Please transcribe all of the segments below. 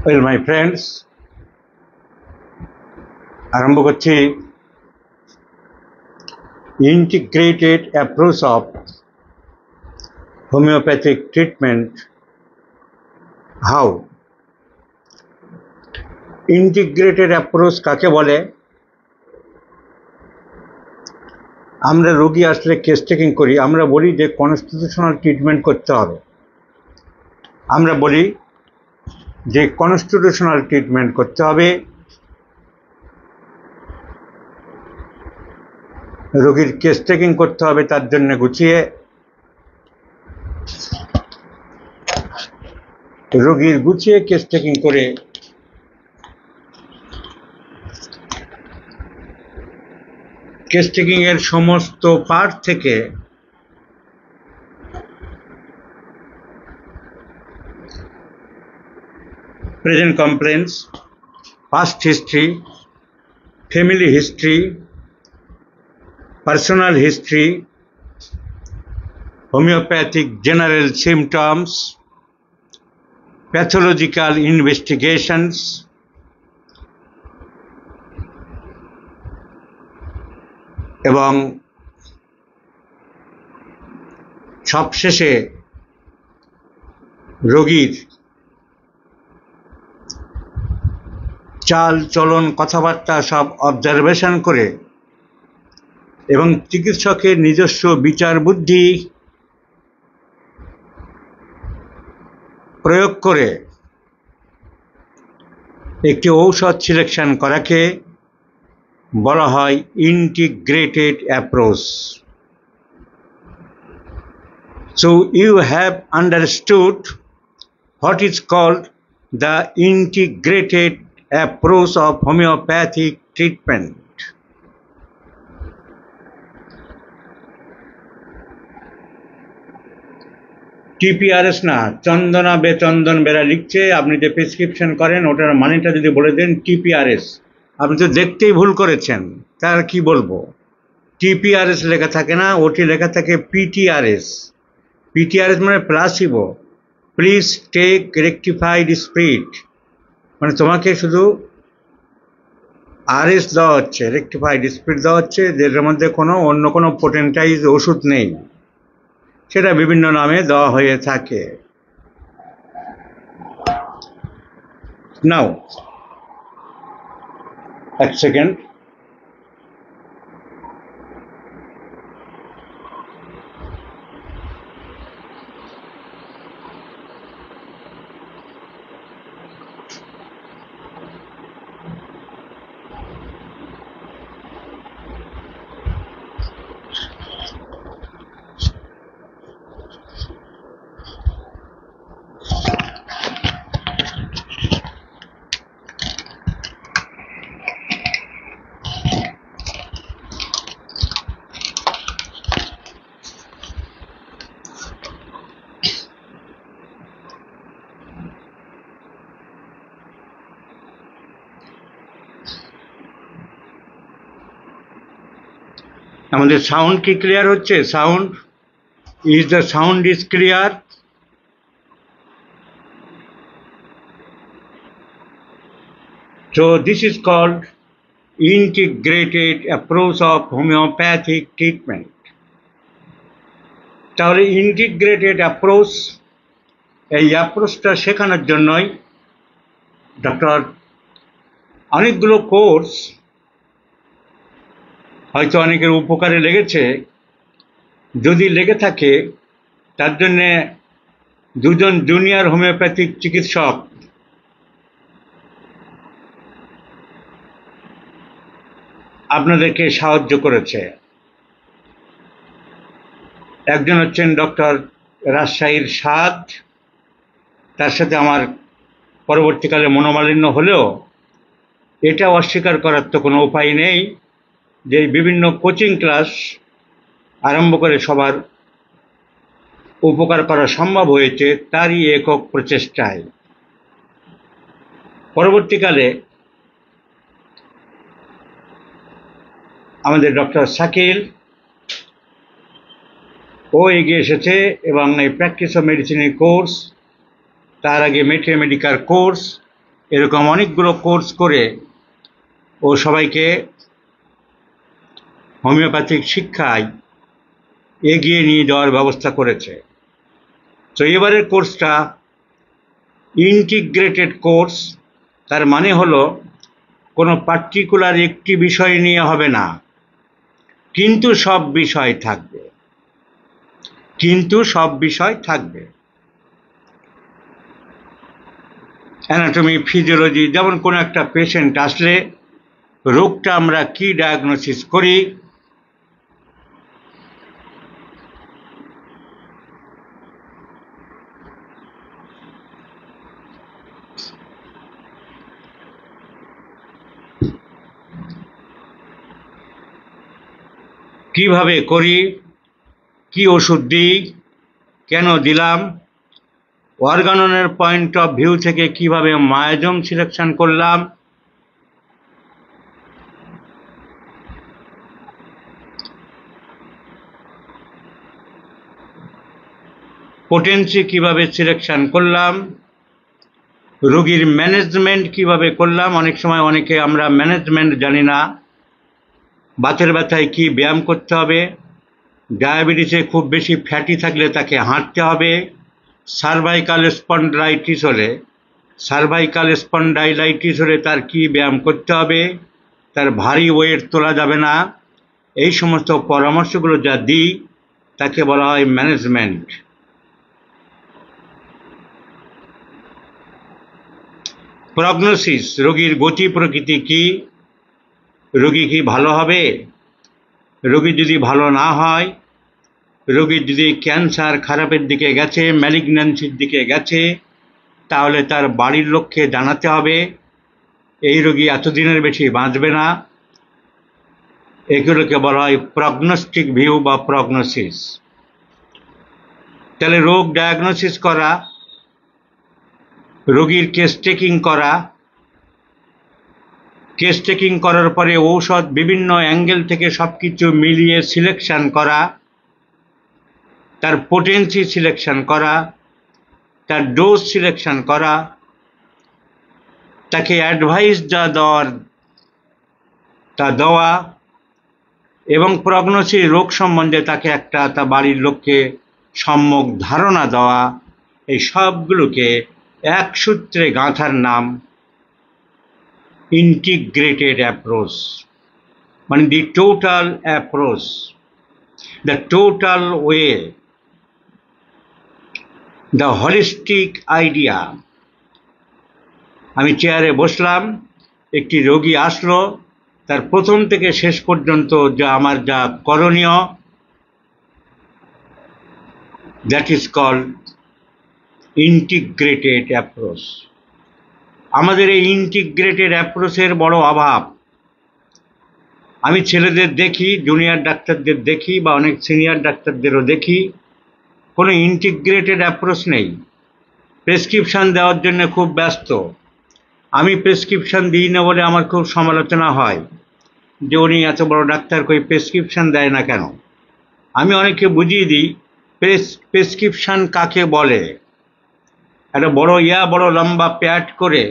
Well, my friends, আরম্ভ করছি integrated approach of homeopathic treatment. How? Integrated approach কাকে বলে? আমরা রোগী আসলে কেস টেকিং করি, আমরা বলি যে কনস্টিটিউশনাল ট্রিটমেন্ট করতে হবে। আমরা বলি যে কনস্টিটিউশনাল ট্রিটমেন্ট করতে হবে, রোগীর কেস টেকিং করতে হবে তার জন্য গুছিয়ে, রোগীর গুছিয়ে কেস টেকিং করে কেস টেকিং এর সমস্ত পার্ট থেকে present complaints, past history, family history, personal history, homoeopathic general symptoms, pathological investigations এবং সবশেষে রোগীর চাল চলন কথাবার্তা সব অবজারভেশন করে এবং চিকিৎসকের নিজস্ব বিচার বুদ্ধি প্রয়োগ করে একটি ঔষধ সিলেকশন করাকে বলা হয় integrated approach. So you have understood what is called the integrated approach of homeopathic treatment. টিপিআরএস না, চন্দনা চন্দন বেরা লিখছে, আপনি যে প্রেসক্রিপশন করেন ওটার মানেটা যদি বলে দেন টিপিআরএস। আপনি তো দেখতেই ভুল করেছেন, তার কি বলবো। টিপিআরএস লেখা থাকে না, ওটি লেখা থাকে পিটিআরএস। পিটিআরএস মানে placebo, please take rectified spirit, মানে তোমাকে শুধু আরএস দেওয়া হচ্ছে, রেকটিফাইড স্পিরিট দেওয়া হচ্ছে, যেটার মধ্যে কোনো অন্য কোনো পোটেন্টাইজ ওষুধ নেই, সেটা বিভিন্ন নামে দেওয়া হয়ে থাকে। নাও এক সেকেন্ড, আমাদের সাউন্ড কি ক্লিয়ার হচ্ছে? Sound is the sound is clear? So this is called integrated approach of homeopathic treatment. তাহলে ইন্টিগ্রেটেড অ্যাপ্রোচ, এই অ্যাপ্রোচটা শেখানোর জন্যই ডক্টর অনেকগুলো কোর্স হয়তো অনেকের উপকারে লেগেছে। যদি লেগে থাকে তার জন্যে দুজন জুনিয়র হোমিওপ্যাথিক চিকিৎসক আপনাদেরকে সাহায্য করেছে। একজন হচ্ছেন ডক্টর রাজশাহীর সাদ, তার সাথে আমার পরবর্তীকালে মনোমালিন্য হলেও এটা অস্বীকার করার তো কোনো উপায় নেই যে বিভিন্ন কোচিং ক্লাস আরম্ভ করে সবার উপকার করা সম্ভব হয়েছে তারই একক প্রচেষ্টায়। পরবর্তীকালে আমাদের ডক্টর শাকিল ও এগিয়ে এসেছে এবং এই প্র্যাকটিস অফ মেডিসিনের কোর্স, তার আগে মেডিকাল কোর্স এরকম অনেকগুলো কোর্স করে ও সবাইকে হোমিওপ্যাথিক শিক্ষায় এগিয়ে নিয়ে যাওয়ার ব্যবস্থা করেছে। তো এবারের কোর্সটা ইন্টিগ্রেটেড কোর্স। তার মানে হলো কোনো পার্টিকুলার একটি বিষয় নিয়ে হবে না, কিন্তু সব বিষয় থাকবে, অ্যানাটমি, ফিজিওলজি। যেমন কোনো একটা পেশেন্ট আসলে রোগটা আমরা কি ডায়াগনোসিস করি, কিভাবে করি, কি ওষুধ দিই, কেন দিলাম, অর্গাননের পয়েন্ট অফ ভিউ থেকে কিভাবে মায়োজোম সিলেকশন করলাম, পোটেন্সি কিভাবে সিলেকশন করলাম, রোগীর ম্যানেজমেন্ট কিভাবে করলাম। অনেক সময় আমরা ম্যানেজমেন্ট জানি না। বাতের ব্যথায় কি ব্যায়াম করতে হবে, ডায়াবেটিসে খুব বেশি ফ্যাটি থাকলে তাকে হাঁটতে হবে, সার্ভাইকাল স্পন্ডাইলাইটিস হলে তার কি ব্যায়াম করতে হবে, তার ভারী ওয়েট তোলা যাবে না। এই সমস্ত পরামর্শগুলো যা দিই তাকে বলা হয় ম্যানেজমেন্ট। প্রগনোসিস, রোগীর গতি প্রকৃতি কি, রোগী কি ভালো হবে, রোগী যদি ভালো না হয়, রোগীর যদি ক্যান্সার খারাপের দিকে গেছে, ম্যালিগন্যান্সির দিকে গেছে, তাহলে তার বাড়ির লোককে জানাতে হবে এই রোগী এতদিনের বেশি বাঁচবে না। এগুলোকে বলা হয় প্রগনোস্টিক ভিউ বা প্রগনোসিস। তাহলে রোগ ডায়াগনোসিস করা, রোগীর কেস টেকিং করা, কেস টেকিং করার পরে ঔষধ বিভিন্ন অ্যাঙ্গেল থেকে সবকিছু মিলিয়ে সিলেকশন করা, তার পোটেন্সি সিলেকশন করা, তার ডোজ সিলেকশন করা, তাকে অ্যাডভাইস যা দেওয়ার তা দেওয়া, এবং প্রগনোসিস রোগ সম্বন্ধে তাকে তার বাড়ির লোককে সম্যক ধারণা দেওয়া। এই সবগুলোকে এক সূত্রে গাঁথার নাম ইন্টিগ্রেটেড অ্যাপ্রোচ, মানে দি total approach, the total way, the holistic idea. আমি চেয়ারে বসলাম, একটি রোগী আসলো, তার প্রথম থেকে শেষ পর্যন্ত আমার যা করণীয়, that is called integrated approach. আমাদের এই ইন্টিগ্রেটেড অ্যাপ্রোচের বড় অভাব। আমি ছেলেদের দেখি, জুনিয়র ডাক্তারদের দেখি বা অনেক সিনিয়র ডাক্তারদেরও দেখি, কোনো ইন্টিগ্রেটেড অ্যাপ্রোচ নেই। প্রেসক্রিপশান দেওয়ার জন্য খুব ব্যস্ত। আমি প্রেসক্রিপশান দিই না বলে আমার খুব সমালোচনা হয় যে উনি এত বড় ডাক্তার কই প্রেসক্রিপশান দেয় না কেন। আমি অনেককে বুঝিয়ে দিই প্রেসক্রিপশান কাকে বলে। একটা বড় লম্বা প্যাড করে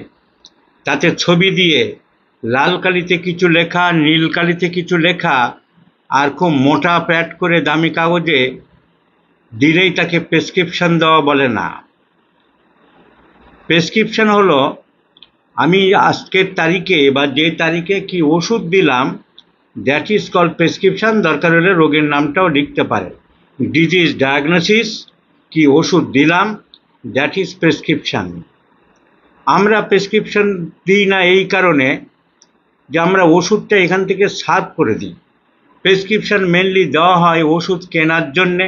তাতে ছবি দিয়ে লাল কালিতে কিছু লেখা, নীল কালিতে কিছু লেখা, আর খুব মোটা প্যাড করে দামি কাগজে দিলেই তাকে প্রেসক্রিপশান দেওয়া বলে না। প্রেসক্রিপশান হলো আমি আজকের তারিখে বা যে তারিখে কি ওষুধ দিলাম, দ্যাট ইজ কল্ড প্রেসক্রিপশান। দরকার হলে রোগের নামটাও লিখতে পারে। ডিজিজ ডায়াগনোসিস, কি ওষুধ দিলাম, দ্যাট ইজ প্রেসক্রিপশান। আমরা প্রেসক্রিপশান দিই না এই কারণে যে আমরা ওষুধটা এখান থেকে সার্ভ করে দিই। প্রেসক্রিপশান মেনলি দেওয়া হয় ওষুধ কেনার জন্যে।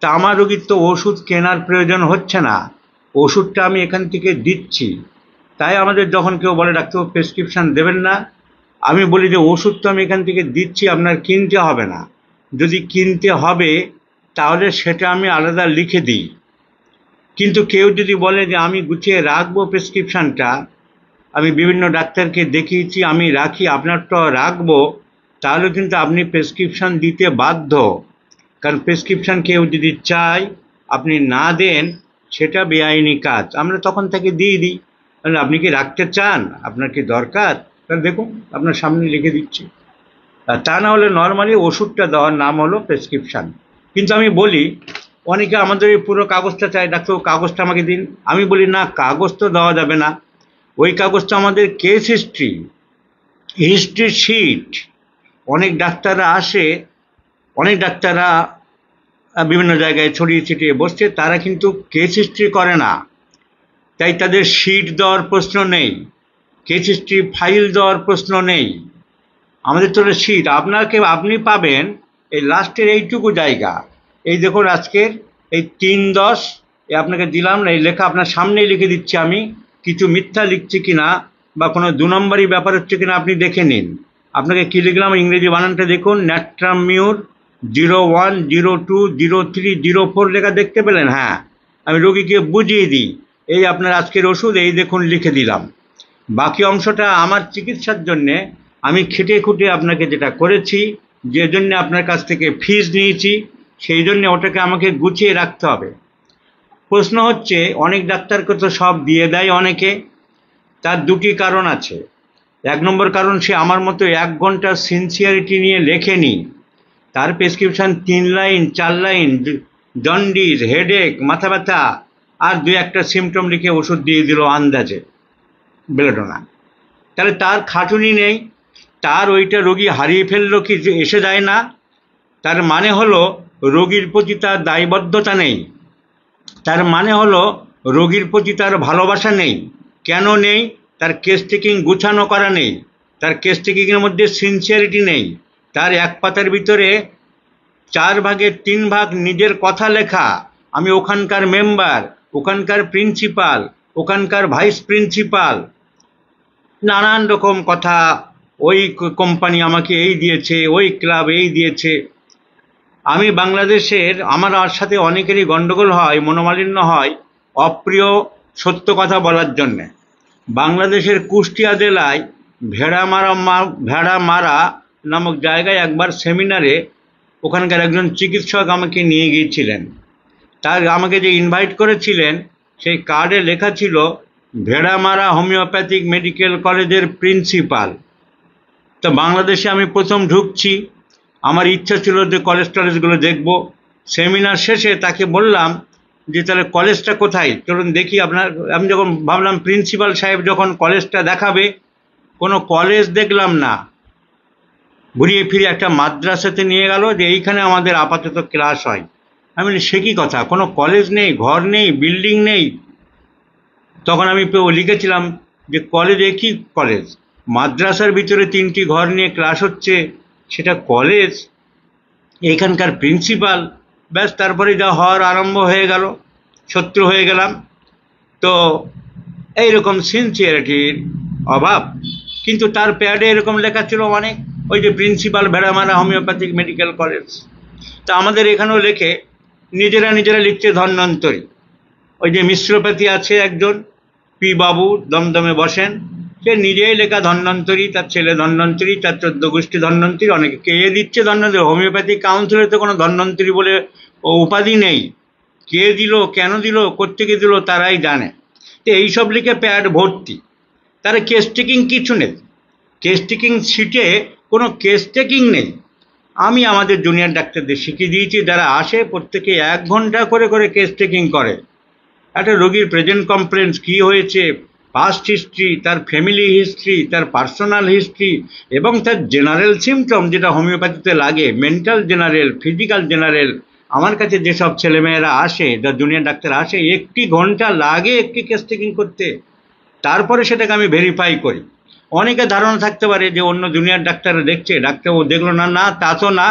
তা আমার রোগীর তো ওষুধ কেনার প্রয়োজন হচ্ছে না, ওষুধটা আমি এখান থেকে দিচ্ছি। তাই আমাদের যখন কেউ বলে ডাক্তারবাবু প্রেসক্রিপশান দেবেন না, আমি বলি যে ওষুধ তো আমি এখান থেকে দিচ্ছি, আপনার কিনতে হবে না। যদি কিনতে হবে তাহলে সেটা আমি আলাদা লিখে দিই। কিন্তু কেউ যদি বলে যে আমি গুছিয়ে রাখবো প্রেসক্রিপশানটা, আমি বিভিন্ন ডাক্তারকে দেখিয়েছি, আমি রাখি, আপনারটা রাখবো, তাহলে কিন্তু আপনি প্রেসক্রিপশান দিতে বাধ্য। কারণ প্রেসক্রিপশান কেউ যদি চায় আপনি না দেন, সেটা বেআইনি কাজ। আমরা তখন থেকে দিয়ে দিই। তাহলে আপনি কি রাখতে চান, আপনার কি দরকার, তাহলে দেখুন আপনার সামনে লিখে দিচ্ছি। আর তা না হলে নর্মালি ওষুধটা দেওয়ার নাম হলো প্রেসক্রিপশন। কিন্তু আমি বলি, অনেকে আমাদের এই পুরো কাগজটা চাই, ডাক্তার কাগজটা আমাকে দিন। আমি বলি না, কাগজ তো দেওয়া যাবে না, ওই কাগজটা আমাদের কেস হিস্ট্রি শিট। অনেক ডাক্তাররা আসে, অনেক ডাক্তাররা বিভিন্ন জায়গায় ছড়িয়ে ছিটিয়ে বসছে, তারা কিন্তু কেস হিস্ট্রি করে না, তাই তাদের শিট দেওয়ার প্রশ্ন নেই, কেস হিস্ট্রি ফাইল দেওয়ার প্রশ্ন নেই। আমাদের তো শিট আপনি পাবেন এই লাস্টের এইটুকু জায়গা। এই দেখুন আজকের এই 3/10 আপনাকে দিলাম না, এই লেখা আপনার সামনেই লিখে দিচ্ছি আমি। কিছু মিথ্যা লিখছি কিনা বা কোনো 2 নম্বরই ব্যাপার হচ্ছে কিনা আপনি দেখে নিন। আপনাকে কি লিখলাম ইংরেজি বানানটা দেখুন, ন্যাট্রামিউর 01 02 03 04 লেখা দেখতে পেলেন? হ্যাঁ, আমি রোগীকে বুঝিয়ে দিই, এই আপনার আজকের ওষুধ, এই দেখুন লিখে দিলাম। বাকি অংশটা আমার চিকিৎসার জন্যে আমি খেটে খুঁটে আপনাকে যেটা করেছি, যে জন্য আপনার কাছ থেকে ফিস নিয়েছি, সেই জন্য ওটাকে আমাকে গুছিয়ে রাখতে হবে। প্রশ্ন হচ্ছে, অনেক ডাক্তারকে তো সব দিয়ে দেয় অনেকে, তার 2টি কারণ আছে। 1 নম্বর কারণ, সে আমার মতো 1 ঘন্টা সিনসিয়ারিটি নিয়ে লেখেনি, তার prescription 3 line 4 line, jaundice, headache, মাথা ব্যথা আর 2-1টা সিমটম লিখে ওষুধ দিয়ে দিল আন্দাজে, বেলেডোনা। তাহলে তার খাটুনি নেই, তার ওইটা রোগী হারিয়ে ফেললো কি এসে যায় না, তার মানে হলো রোগীর প্রতি তার দায়বদ্ধতা নেই, তার মানে হলো রোগীর প্রতি তার ভালোবাসা নেই। কেন নেই? তার কেস টেকিং গুছানো করা নেই, তার কেস টেকিংয়ের মধ্যে সিনসিয়ারিটি নেই, তার 1 পাতার ভিতরে 4 ভাগের 3 ভাগ নিজের কথা লেখা, আমি ওখানকার মেম্বার, ওখানকার প্রিন্সিপাল, ওখানকার ভাইস প্রিন্সিপাল, নানান রকম কথা, ওই কোম্পানি আমাকে এই দিয়েছে, ওই ক্লাব এই দিয়েছে। আমি বাংলাদেশের, আমার সাথে অনেকেরই গন্ডগোল হয়, মনোমালিন্য হয় অপ্রিয় সত্য কথা বলার জন্যে। বাংলাদেশের কুষ্টিয়া জেলায় ভেড়ামারা নামক জায়গায় একবার সেমিনারে ওখানকার একজন চিকিৎসক আমাকে নিয়ে গিয়েছিলেন। তার আমাকে যে ইনভাইট করেছিলেন, সেই কার্ডে লেখা ছিল ভেড়ামারা হোমিওপ্যাথিক মেডিকেল কলেজের প্রিন্সিপাল। তো বাংলাদেশে আমি প্রথম ঢুকছি, আমার ইচ্ছা ছিল যে কলেজ টলেজগুলো দেখব। সেমিনার শেষে তাকে বললাম যে তাহলে কলেজটা কোথায়, চলুন দেখি আপনার। আমি যখন ভাবলাম প্রিন্সিপাল সাহেব যখন কলেজটা দেখাবে, কোনো কলেজ দেখলাম না, ঘুরিয়ে ফিরে একটা মাদ্রাসাতে নিয়ে গেল যে এইখানে আমাদের আপাতত ক্লাস হয়। আমি বলি সে কি কথা, কোনো কলেজ নেই, ঘর নেই, বিল্ডিং নেই। তখন আমি লিখেছিলাম যে কলেজে কি কলেজ, মাদ্রাসার ভিতরে 3টি ঘর নিয়ে ক্লাস হচ্ছে, সেটা কলেজ? এখানকার প্রিন্সিপাল। ব্যাস, তারপরে যা হওয়ার আরম্ভ হয়ে গেল, শত্রু হয়ে গেলাম। তো এইরকম সিনসিয়ারিটির অভাব। কিন্তু তার প্যাডে এরকম লেখা ছিল অনেক, ওই যে principal Bheramara homeopathic medical college. তা আমাদের এখানেও লেখে, নিজেরা লিখছে ধন্বন্তরী। ওই যে মিশ্রপ্যাথী আছে একজন, পি বাবু, দমদমে বসেন, সে নিজেই লেখা ধন্বন্তরী, তার ছেলে ধন্বন্তরী, তার 14 গোষ্ঠী ধন্বন্তরী, অনেকে কে দিচ্ছে ধন্বন্তরী। হোমিওপ্যাথিক কাউন্সিলে তো কোনো ধন্বন্তরী বলে উপাধি নেই। কে দিল, কেন দিল, কোত্থেকে দিল, তারাই জানে। তো এইসব লিখে প্যাড ভর্তি, তার কেস টেকিং কিছু নেই, কেস টেকিং শিটে কোনো কেস টেকিং নেই। আমি আমাদের জুনিয়র ডাক্তারদের শিখিয়ে দিয়েছি, যারা আসে প্রত্যেকে 1 ঘন্টা করে করে কেস টেকিং করে। একটা রোগীর প্রেজেন্ট কমপ্লেন্স কী হয়েছে, পাস্ট হিস্ট্রি, তার ফ্যামিলি হিস্ট্রি, তার পার্সোনাল হিস্ট্রি এবং তার জেনারেল সিমটম যেটা হোমিওপ্যাথিতে লাগে, মেন্টাল জেনারেল, ফিজিক্যাল জেনারেল। আমার কাছে যেসব ছেলেমেয়েরা আসে, যা জুনিয়র ডাক্তার আসে, 1 ঘন্টা লাগে একটি কেস টেকিং করতে, তারপরে সেটাকে আমি ভেরিফাই করি। অনেকে ধারণা থাকতে পারে যে অন্য জুনিয়র ডাক্তাররা দেখছে, ডাক্তারও দেখলো না, না তা তো না।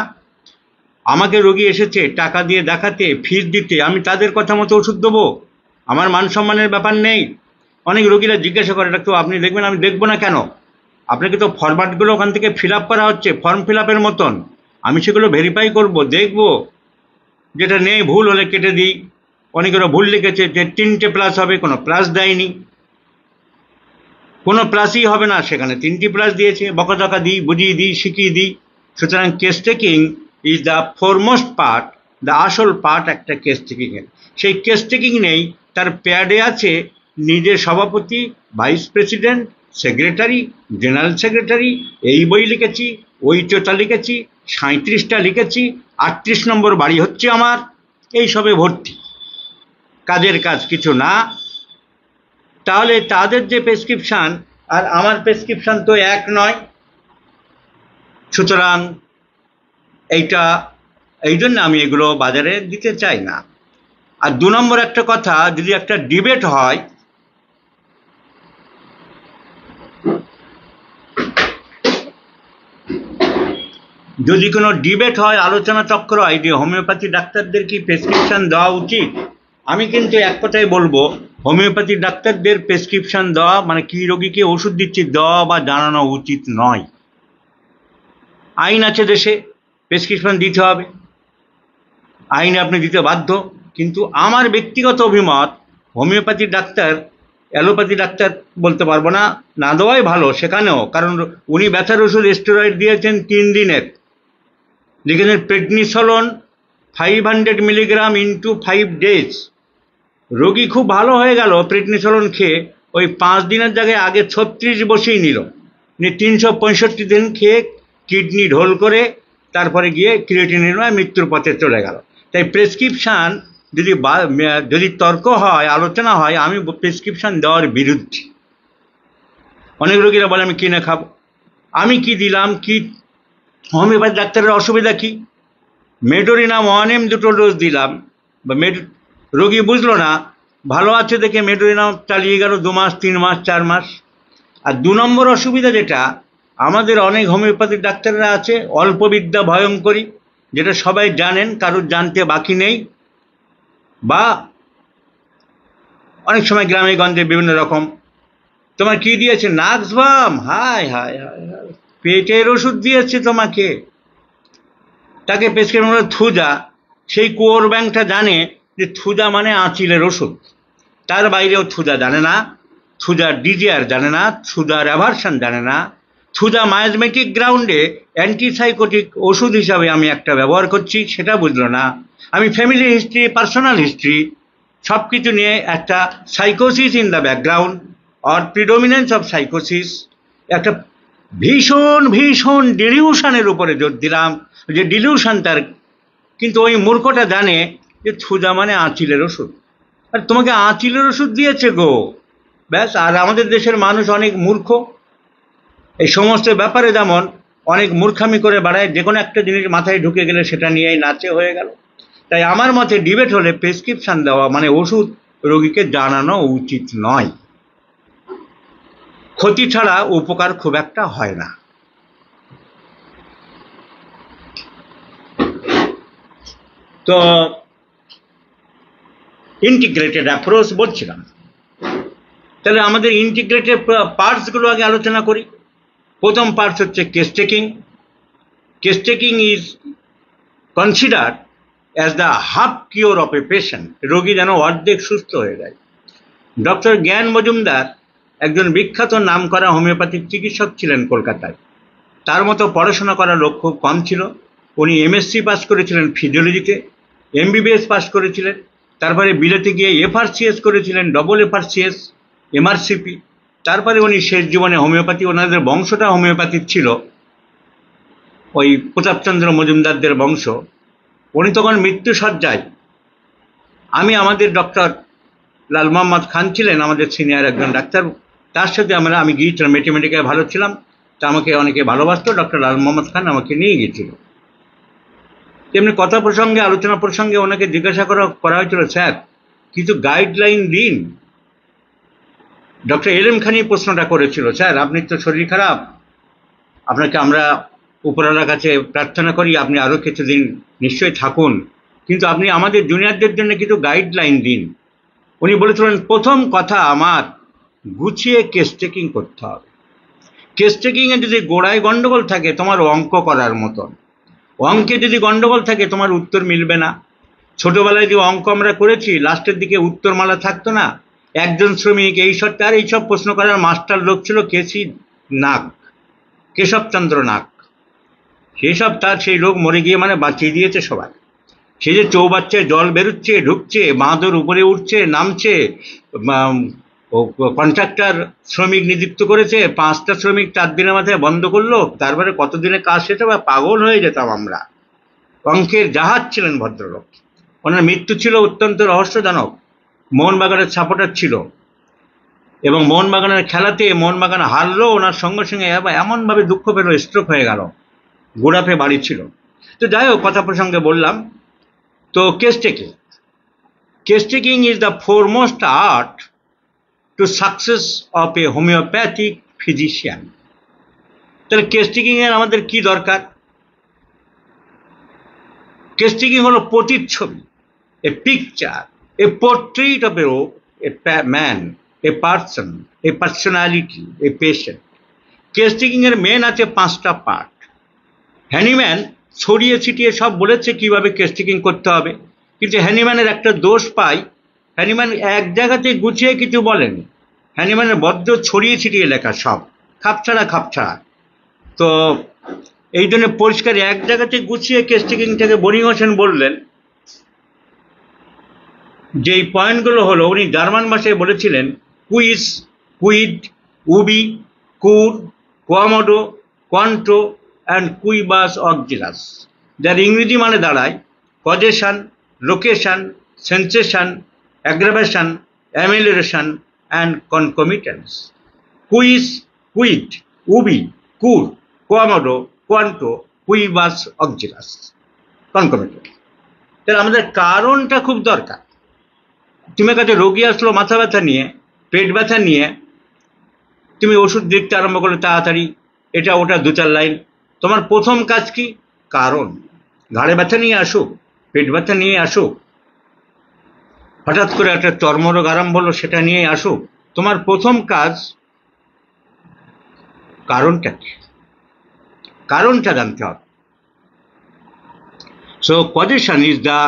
আমাকে রোগী এসেছে টাকা দিয়ে দেখাতে, ফিস দিতে, আমি তাদের কথা মতো ওষুধ দেবো? আমার মান সম্মানের ব্যাপার নেই? অনেক রোগীরা জিজ্ঞাসা করে, ডাক্তার আপনি দেখবেন? আমি দেখবো না কেন? আপনাকে তো ফরম্যাটগুলো ওখান থেকে ফিল আপ করা হচ্ছে ফর্ম ফিল আপের মতন, আমি সেগুলো ভেরিফাই করব, দেখব, যেটা নেই ভুল হলে কেটে দিই। অনেকেরা ভুল লিখেছে যে 3টে প্লাস হবে, কোনো প্লাস দেয়নি, কোনো প্লাসই হবে না, সেখানে 3টি প্লাস দিয়েছে। বকাঝকা দিই, বুঝিয়ে দিই, শিখিয়ে দিই। সুতরাং case taking is the foremost part, the আসল পার্ট একটা কেস টেকিংয়ের। সেই কেস টেকিং নেই, তার প্যাডে আছে নিজে সভাপতি, vice president, secretary, general secretary, এই বই লিখেছি, ওই চোটা লিখেছি, 37টা লিখেছি, 38 নম্বর বাড়ি হচ্ছে আমার, এই সবে ভর্তি, কাজের কাজ কিছু না। তাহলে তাদের যে প্রেসক্রিপশান আর আমার প্রেসক্রিপশান তো এক নয়। সুতরাং এই জন্য আমি এগুলো বাজারে দিতে চাই না। আর 2 নম্বর একটা কথা, যদি একটা ডিবেট হয়, যদি কোনো ডিবেট হয়, আলোচনা চক্র হয় যে হোমিওপ্যাথি ডাক্তারদের কি প্রেসক্রিপশন দেওয়া উচিত, আমি কিন্তু এক কথাই বলবো, হোমিওপ্যাথি ডাক্তারদের প্রেসক্রিপশন দেওয়া মানে কি রোগীকে ওষুধ দিচ্ছি দেওয়া বা জানানো উচিত নয়। আইন আছে দেশে, প্রেসক্রিপশন দিতে হবে, আইনে আপনি দিতে বাধ্য। কিন্তু আমার ব্যক্তিগত অভিমত, হোমিওপ্যাথি ডাক্তার, অ্যালোপ্যাথি ডাক্তার বলতে পারবো না, না দেওয়াই ভালো সেখানেও। কারণ উনি ব্যথার ওষুধ স্টেরয়েড দিয়েছেন 3 দিনের, লিখেছেন প্রেডনিসোলোন 500 মিলিগ্রাম ইন্টু 5 ডেজ। রোগী খুব ভালো হয়ে গেল প্রেডনিসোলোন খেয়ে, ওই 5 দিনের জায়গায় আগে 36 বসেই নিল, 365 দিন খেয়ে কিডনি ঢোল করে তারপরে গিয়ে ক্রিয়েটিনিন মৃত্যুর পথে চলে গেল। তাই প্রেসক্রিপশান যদি তর্ক হয়, আলোচনা হয়, আমি প্রেসক্রিপশান দেওয়ার বিরুদ্ধে। অনেক রোগীরা বলে আমি কিনে খাবো, আমি কি দিলাম, কি হোমিওপ্যাথি ডাক্তারের অসুবিধা কি? মেডোরিনাম 1M 2 ডোজ দিলাম, বা রোগী বুঝলো না, ভালো আছে দেখে মেডোরিনাম চালিয়ে গেল 2 মাস, 3 মাস, 4 মাস। আর 2 নম্বর অসুবিধা যেটা, আমাদের অনেক হোমিওপ্যাথিক ডাক্তাররা আছে অল্প বিদ্যা ভয়ঙ্করী, যেটা সবাই জানেন, কারোর জানতে বাকি নেই। বা অনেক সময় গ্রামে গঞ্জে বিভিন্ন রকম, তোমার কি দিয়েছে, নাক্সভাম, হায় হায় হায় হায়, পেটের ওষুধ দিয়েছে তোমাকে, তাকে প্রেসক্রিপশন থুজা, সেই কোর ব্যাংকটা জানে যে থুজা মানে আঁচিলের ওষুধ, তার বাইরেও থুজা জানে না, থুজার ডিজিআর জানে না, থুজার অ্যাভারশন জানে না। থুজা মায়াজমেটিক গ্রাউন্ডে অ্যান্টিসাইকোটিক ওষুধ হিসাবে আমি একটা ব্যবহার করছি, সেটা বুঝলো না। আমি ফ্যামিলি হিস্ট্রি, পার্সোনাল হিস্ট্রি সব কিছু নিয়ে একটা সাইকোসিস in the background or প্রিডোমিনেন্স of সাইকোসিস, একটা ভীষণ ভীষণ ডিলিউশনের উপরে জোর দিলাম, যে ডিলিউশন তার, কিন্তু ওই মূর্খটা জানে যে থুজা মানে আঁচিলের ওষুধ, আর তোমাকে আঁচিলের ওষুধ দিয়েছে গো, ব্যাস। আর আমাদের দেশের মানুষ অনেক মূর্খ, এই সমস্ত ব্যাপারে যেমন অনেক মূর্খামি করে বেড়ায়, যে কোনো একটা জিনিস মাথায় ঢুকে গেলে সেটা নিয়েই নাচে হয়ে গেল। তাই আমার মতে ডিবেট হলে প্রেসক্রিপশন দেওয়া মানে ওষুধ রোগীকে জানানো উচিত নয়। ক্ষতি ছাড়া উপকার খুব একটা হয় না। তো ইন্টিগ্রেটেড অ্যাপ্রোচ বলছিলাম, তাহলে আমাদের ইন্টিগ্রেটেড পার্টসগুলো আগে আলোচনা করি। প্রথম পার্টস হচ্ছে case taking. Case taking is considered as the half cure of a patient, রোগী যেন অর্ধেক সুস্থ হয়ে যায়। ডক্টর জ্ঞান মজুমদার একজন বিখ্যাত নামকরা হোমিওপ্যাথিক চিকিৎসক ছিলেন কলকাতায়। তার মতো পড়াশোনা করার লোক খুব কম ছিল। উনি এমএসসি পাস করেছিলেন ফিজিওলজিতে, এমবিবিএস পাস করেছিলেন, তারপরে বিলেতে গিয়ে এফআরসিএস করেছিলেন, ডবল এফআরসিএস, এমআরসিপি। তারপরে উনি শেষ জীবনে হোমিওপ্যাথি, ওনাদের বংশটা হোমিওপ্যাথিক ছিল, ওই প্রতাপচন্দ্র মজুমদারদের বংশ। উনি তখন মৃত্যুসজ্জায়, আমাদের ডক্টর লাল মোহাম্মদ খান ছিলেন আমাদের সিনিয়র একজন ডাক্তার, তার সাথে আমি গিয়েছিলাম, ম্যাথমেটিক্যায় ভালো ছিলাম, তা আমাকে অনেকে ভালোবাসতো, ডক্টর লাল মোহাম্মদ খান আমাকে নিয়ে গিয়েছিল। তেমনি কথা প্রসঙ্গে, আলোচনা প্রসঙ্গে ওনাকে জিজ্ঞাসা করা হয়েছিল, স্যার কিছু গাইডলাইন দিন। ডক্টর এল এম খানি প্রশ্নটা করেছিল, স্যার আপনি তো শরীর খারাপ, আপনাকে আমরা উপরওয়ালার কাছে প্রার্থনা করি আপনি আরও কিছুদিন নিশ্চয়ই থাকুন, কিন্তু আপনি আমাদের জুনিয়রদের জন্য কিছু গাইডলাইন দিন। উনি বলেছিলেন, প্রথম কথা আমার গুছিয়ে কেস টেকিং করতে হবে। কেস টেকিংয়ে যদি গোড়ায় গণ্ডগোল থাকে তোমার অঙ্ক করার মতন, অঙ্কে যদি গণ্ডগোল থাকে তোমার উত্তর মিলবে না। ছোটবেলায় যে অঙ্ক আমরা করেছি লাস্টের দিকে উত্তরমালা থাকতো না, একজন শ্রমিক এই সব, তার এইসব প্রশ্ন করার মাস্টার লোক ছিল কেশবচন্দ্র নাগ। সেসব তার সেই লোক মরে গিয়ে মানে বাঁচিয়ে দিয়েছে সবাই। সে যে চৌবাচ্চায় জল বেরোচ্ছে, ঢুকছে, বাঁধর উপরে উঠছে, নামছে, ও কন্ট্রাক্টর শ্রমিক নিযুক্ত করেছে, 5টা শ্রমিক 4 দিনের মাথায় বন্ধ করলো, তারপরে কতদিনে কাজ শেষ হবে, পাগল হয়ে যেতাম আমরা। অঙ্কের জাহাজ ছিলেন ভদ্রলোক। ওনার মৃত্যু ছিল অত্যন্ত রহস্যজনক। মোহনবাগানের সাপোর্টার ছিল এবং মোহনবাগানের খেলাতে মোহনবাগান হারলো, ওনার সঙ্গে সঙ্গে এমনভাবে দুঃখ পেল, স্ট্রোক হয়ে গেল, গোড়াপে বাড়ি ছিল। তো যাই হোক, কথা প্রসঙ্গে বললাম। তো case taking is the foremost art to success of A homeopathic physician. তাহলে কেস টেকিং এর আমাদের কি দরকার? কেস টেকিং হলো প্রতিচ্ছবি, a picture, A portrait of a man, a person, A personality, a patient. Case taking এর main আছে 5টা পার্ট। হ্যানিম্যান ছড়িয়ে ছিটিয়ে সব বলেছে কিভাবে কেস টেকিং করতে হবে, কিন্তু হ্যানিম্যানের একটা দোষ পাই, হ্যানিম্যান এক জায়গাতে গুছিয়ে কিছু বলেন। হ্যানিম্যানের বড্ড ছড়িয়ে ছিটিয়ে লেখা, সব খাপছাড়া। তো এই জন্য পরিষ্কার এক জায়গাতে গুছিয়ে কেস টেকিংটাকে বনি হোসেন বললেন। যেই পয়েন্টগুলো হলো, উনি জার্মান ভাষায় বলেছিলেন কুইজ, কুইড, উবি, কুর, কোয়ামোডো, কোয়ান্টো অ্যান্ড কুইবাস অক্সিলাস, যার ইংরেজি মানে দাঁড়ায় causation, location, sensation, aggravation, amelioration and concomitance. কুইজ, কুইড, উবি, কুর, কোয়ামোডো, কোয়ান্টো, কুইবাস অক্সিলাস, কনকমিটেন্স। তাহলে আমাদের কারণটা খুব দরকার। তুমি কাছে রোগী আসলো মাথা ব্যথা নিয়ে, পেট ব্যথা নিয়ে, তুমি ওষুধ দেখতে আরম্ভ করলে তাড়াতাড়ি, এটা ওটা 2-4 লাইন। তোমার প্রথম কাজ কি? কারণ। ঘাড়ে ব্যথা নিয়ে আসুক, পেট ব্যথা নিয়ে আসুক, হঠাৎ করে একটা চর্মরোগ আরম্ভ হলো, সেটা নিয়ে আসুক, তোমার প্রথম কাজ কারণটা কি, কারণটা জানতে হবে। So position is the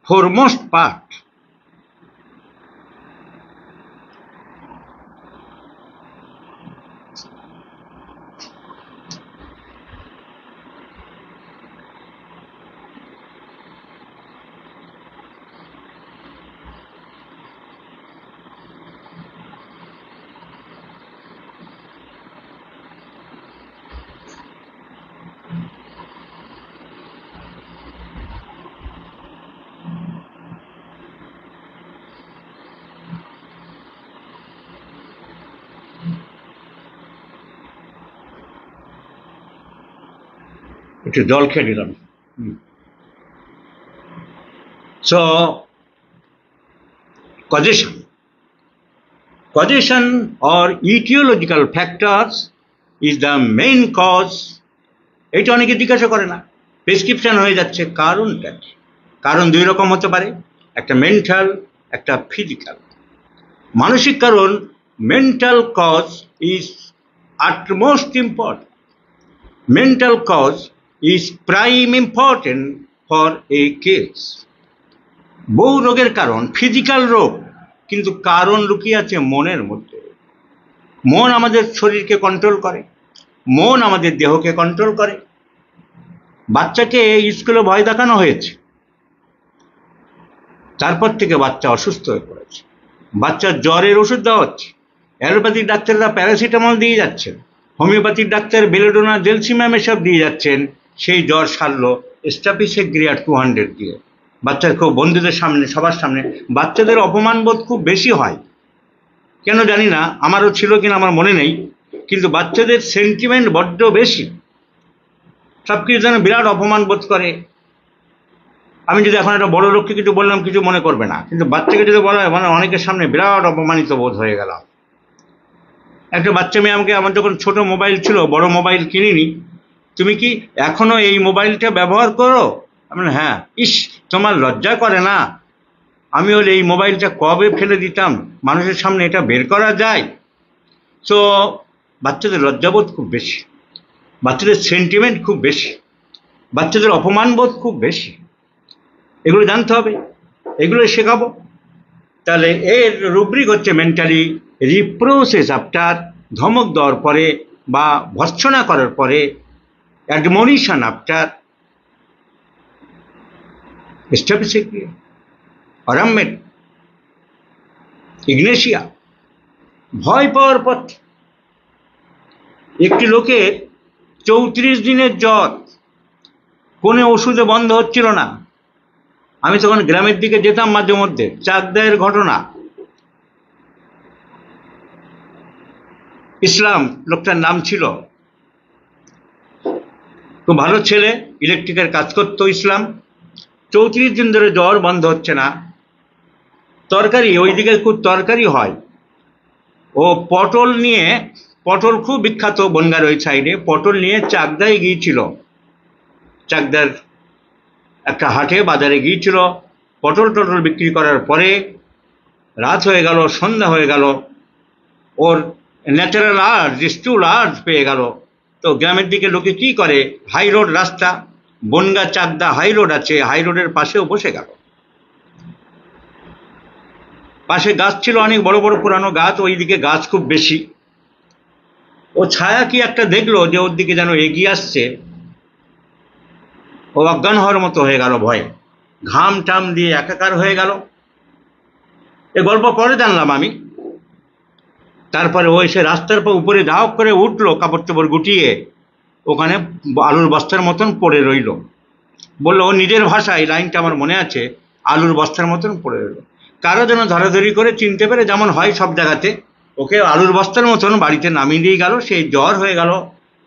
foremost part. একটু জল খেয়ে নিলাম। So causation or etiological factors is the main cause. এটা অনেকে জিজ্ঞাসা করে না, প্রেসক্রিপশন হয়ে যাচ্ছে। কারণটা কি? কারণ 2 রকম হতে পারে, একটা মেন্টাল, একটা ফিজিক্যাল। মানসিক কারণ, mental cause is utmost important. Mental cause is prime important for a case. বহু রোগের কারণ ফিজিক্যাল রোগ, কিন্তু কারণ লুকিয়ে আছে মনের মধ্যে। মন আমাদের শরীরকে কন্ট্রোল করে, মন আমাদের দেহকে কন্ট্রোল করে। বাচ্চাকে স্কুলে ভয় দেখানো হয়েছে, তারপর থেকে বাচ্চা অসুস্থ হয়ে পড়েছে। বাচ্চার জ্বরের ওষুধ দেওয়া হচ্ছে, অ্যালোপ্যাথিক ডাক্তাররা প্যারাসিটামল দিয়ে যাচ্ছেন, হোমিওপ্যাথিক ডাক্তার বেলোডোনা, জেলসিমাম এসব দিয়ে যাচ্ছেন, সেই জ্বর সারলো স্টাপিসেগ্রিয়া 200 দিয়ে। বাচ্চার খুব বন্ধুদের সামনে, সবার সামনে বাচ্চাদের অপমান বোধ খুব বেশি হয়, কেন জানি না, আমারও ছিল কিনা আমার মনে নেই, কিন্তু বাচ্চাদের সেন্টিমেন্ট বড্ড বেশি, সব কিছু যেন বিরাট অপমান বোধ করে। আমি যদি এখন একটা বড় লোককে কিছু বললাম, কিছু মনে করবে না, কিন্তু বাচ্চাকে যদি বলা হয়, মানে অনেকের সামনে বিরাট অপমানিত বোধ হয়ে গেলাম। একটা বাচ্চা মেয়ে আমাকে, আমার যখন ছোট মোবাইল ছিল, বড় মোবাইল কিনিনি, তুমি কি এখনো এই মোবাইলটা ব্যবহার করো? আমি হ্যাঁ। ইস, তোমার লজ্জা করে না? আমি হলে এই মোবাইলটা কবে ফেলে দিতাম, মানুষের সামনে এটা বের করা যায়? সো বাচ্চাদের লজ্জাবোধ খুব বেশি, বাচ্চাদের সেন্টিমেন্ট খুব বেশি, বাচ্চাদের অপমান বোধ খুব বেশি। এগুলো জানতে হবে, এগুলো শেখাবো। তাহলে এর রুব্রিক হচ্ছে মেন্টালি রিপ্রোসেস আফটার, ধমক দেওয়ার পরে বা ভর্ৎসনা করার পরে, অ্যাডমনিশন আফটার, স্টাপিসেগ্রিয়া, অরামমেট, ইগনেশিয়া, ভয় পাওয়ার পর একটি লোকের 34 দিনের জ্বর, কোনো ওষুধে বন্ধ হচ্ছিল না। আমি তখন গ্রামের দিকে যেতাম মাঝে মধ্যে। চাকদাহের ঘটনা। ইসলাম লোকটার নাম ছিল, খুব ভালো ছেলে, ইলেকট্রিকের কাজ করতো ইসলাম। 34 দিন ধরে জ্বর বন্ধ হচ্ছে না। তরকারি, ওইদিকে খুব তরকারি হয়। ও পটল নিয়ে, পটল খুব বিখ্যাত বনগাঁর ওই সাইডে, পটল নিয়ে চাকদায় গিয়েছিল। চাকদার একটা হাটে বাজারে গিয়েছিল, পটল টটল বিক্রি করার পরে রাত হয়ে গেল, সন্ধ্যা হয়ে গেল, ওর ন্যাচারাল আর্জ, স্টুল আর্জ পেয়ে গেল। তো গ্রামের দিকে লোকে কি করে, হাই রোড রাস্তা, বনগাঁ চাকদা হাই রোড আছে, হাই রোডের পাশেও বসে গেল। পাশে গাছ ছিল, অনেক বড় বড় পুরানো গাছ, ওইদিকে গাছ খুব বেশি। ও ছায়া কি একটা দেখলো যে ওর দিকে যেন এগিয়ে আসছে, ও অজ্ঞান হওয়ার মতো হয়ে গেল ভয়ে, ঘাম টাম দিয়ে একাকার হয়ে গেল। এ গল্প পরে জানলাম আমি। তারপরে ও এসে রাস্তার পর উপরে ধাপ করে উঠলো, কাপড় চোপড় গুটিয়ে, ওখানে আলুর বস্তার মতন পড়ে রইল। বললো ও নিজের ভাষায়, লাইনটা আমার মনে আছে, আলুর বস্তার মতন পড়ে রইল। কারো যেন ধরাধরি করে চিনতে পেরে, যেমন হয় সব জায়গাতে, ওকে আলুর বস্তার মতন বাড়িতে নামিয়ে দিয়ে গেল। সেই জ্বর হয়ে গেল,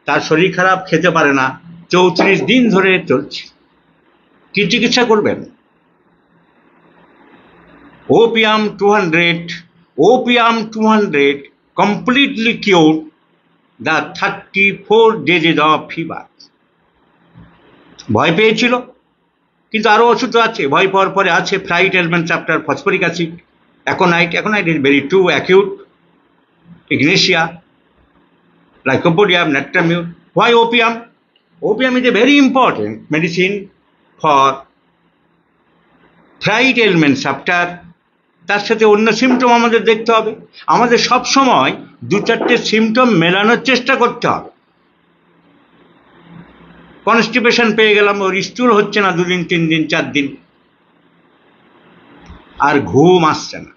তার শরীর খারাপ, খেতে পারে না, 34 দিন ধরে চলছে। কি চিকিৎসা করবেন? Opium 200, opium 200 completely cured the 34 days of fever. ভয় পেয়েছিল, কিন্তু আরো ওষুধ আছে। ভয় পাওয়ার পরে আছে fright element chapter, phosphoric acid, aconite. Aconite is very too acute, ignatia, lycopodium, nactamute. Why opium? Opium is a very important medicine for fright ailment chapter. তার সাথে অন্য সিমটম আমাদের দেখতে হবে। আমাদের সব সময় 2-4টে সিমটম মেলানোর চেষ্টা করতে হবে। কনস্টিপেশন পেয়ে গেলাম, ওর স্টুল হচ্ছে না 2 দিন 3 দিন 4 দিন, আর ঘুম আসছে না।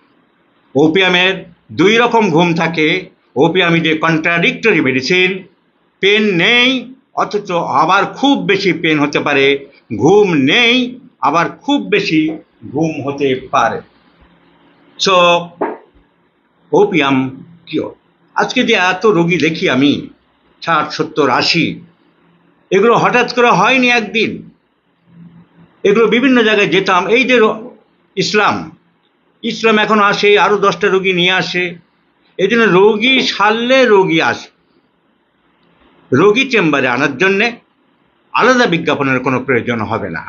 ওপিয়ামের 2 রকম ঘুম থাকে। Opium is a contradictory medicine. Pain নেই, অথচ আবার খুব বেশি পেন হতে পারে। ঘুম নেই, আবার খুব বেশি ঘুম হতে পারে। So opium cure. আজকে যে এত রোগী দেখি আমি, 60, 70, 80, এগুলো হঠাৎ করে হয়নি একদিন। এগুলো বিভিন্ন জায়গায় যেতাম। এই যে ইসলাম, ইসলাম এখন আসে, আরো 10টা রোগী নিয়ে আসে। এই জন্য রোগী সারলে রোগী আসে। রোগী চেম্বারে আনার জন্যে আলাদা বিজ্ঞাপনের কোনো প্রয়োজন হবে না।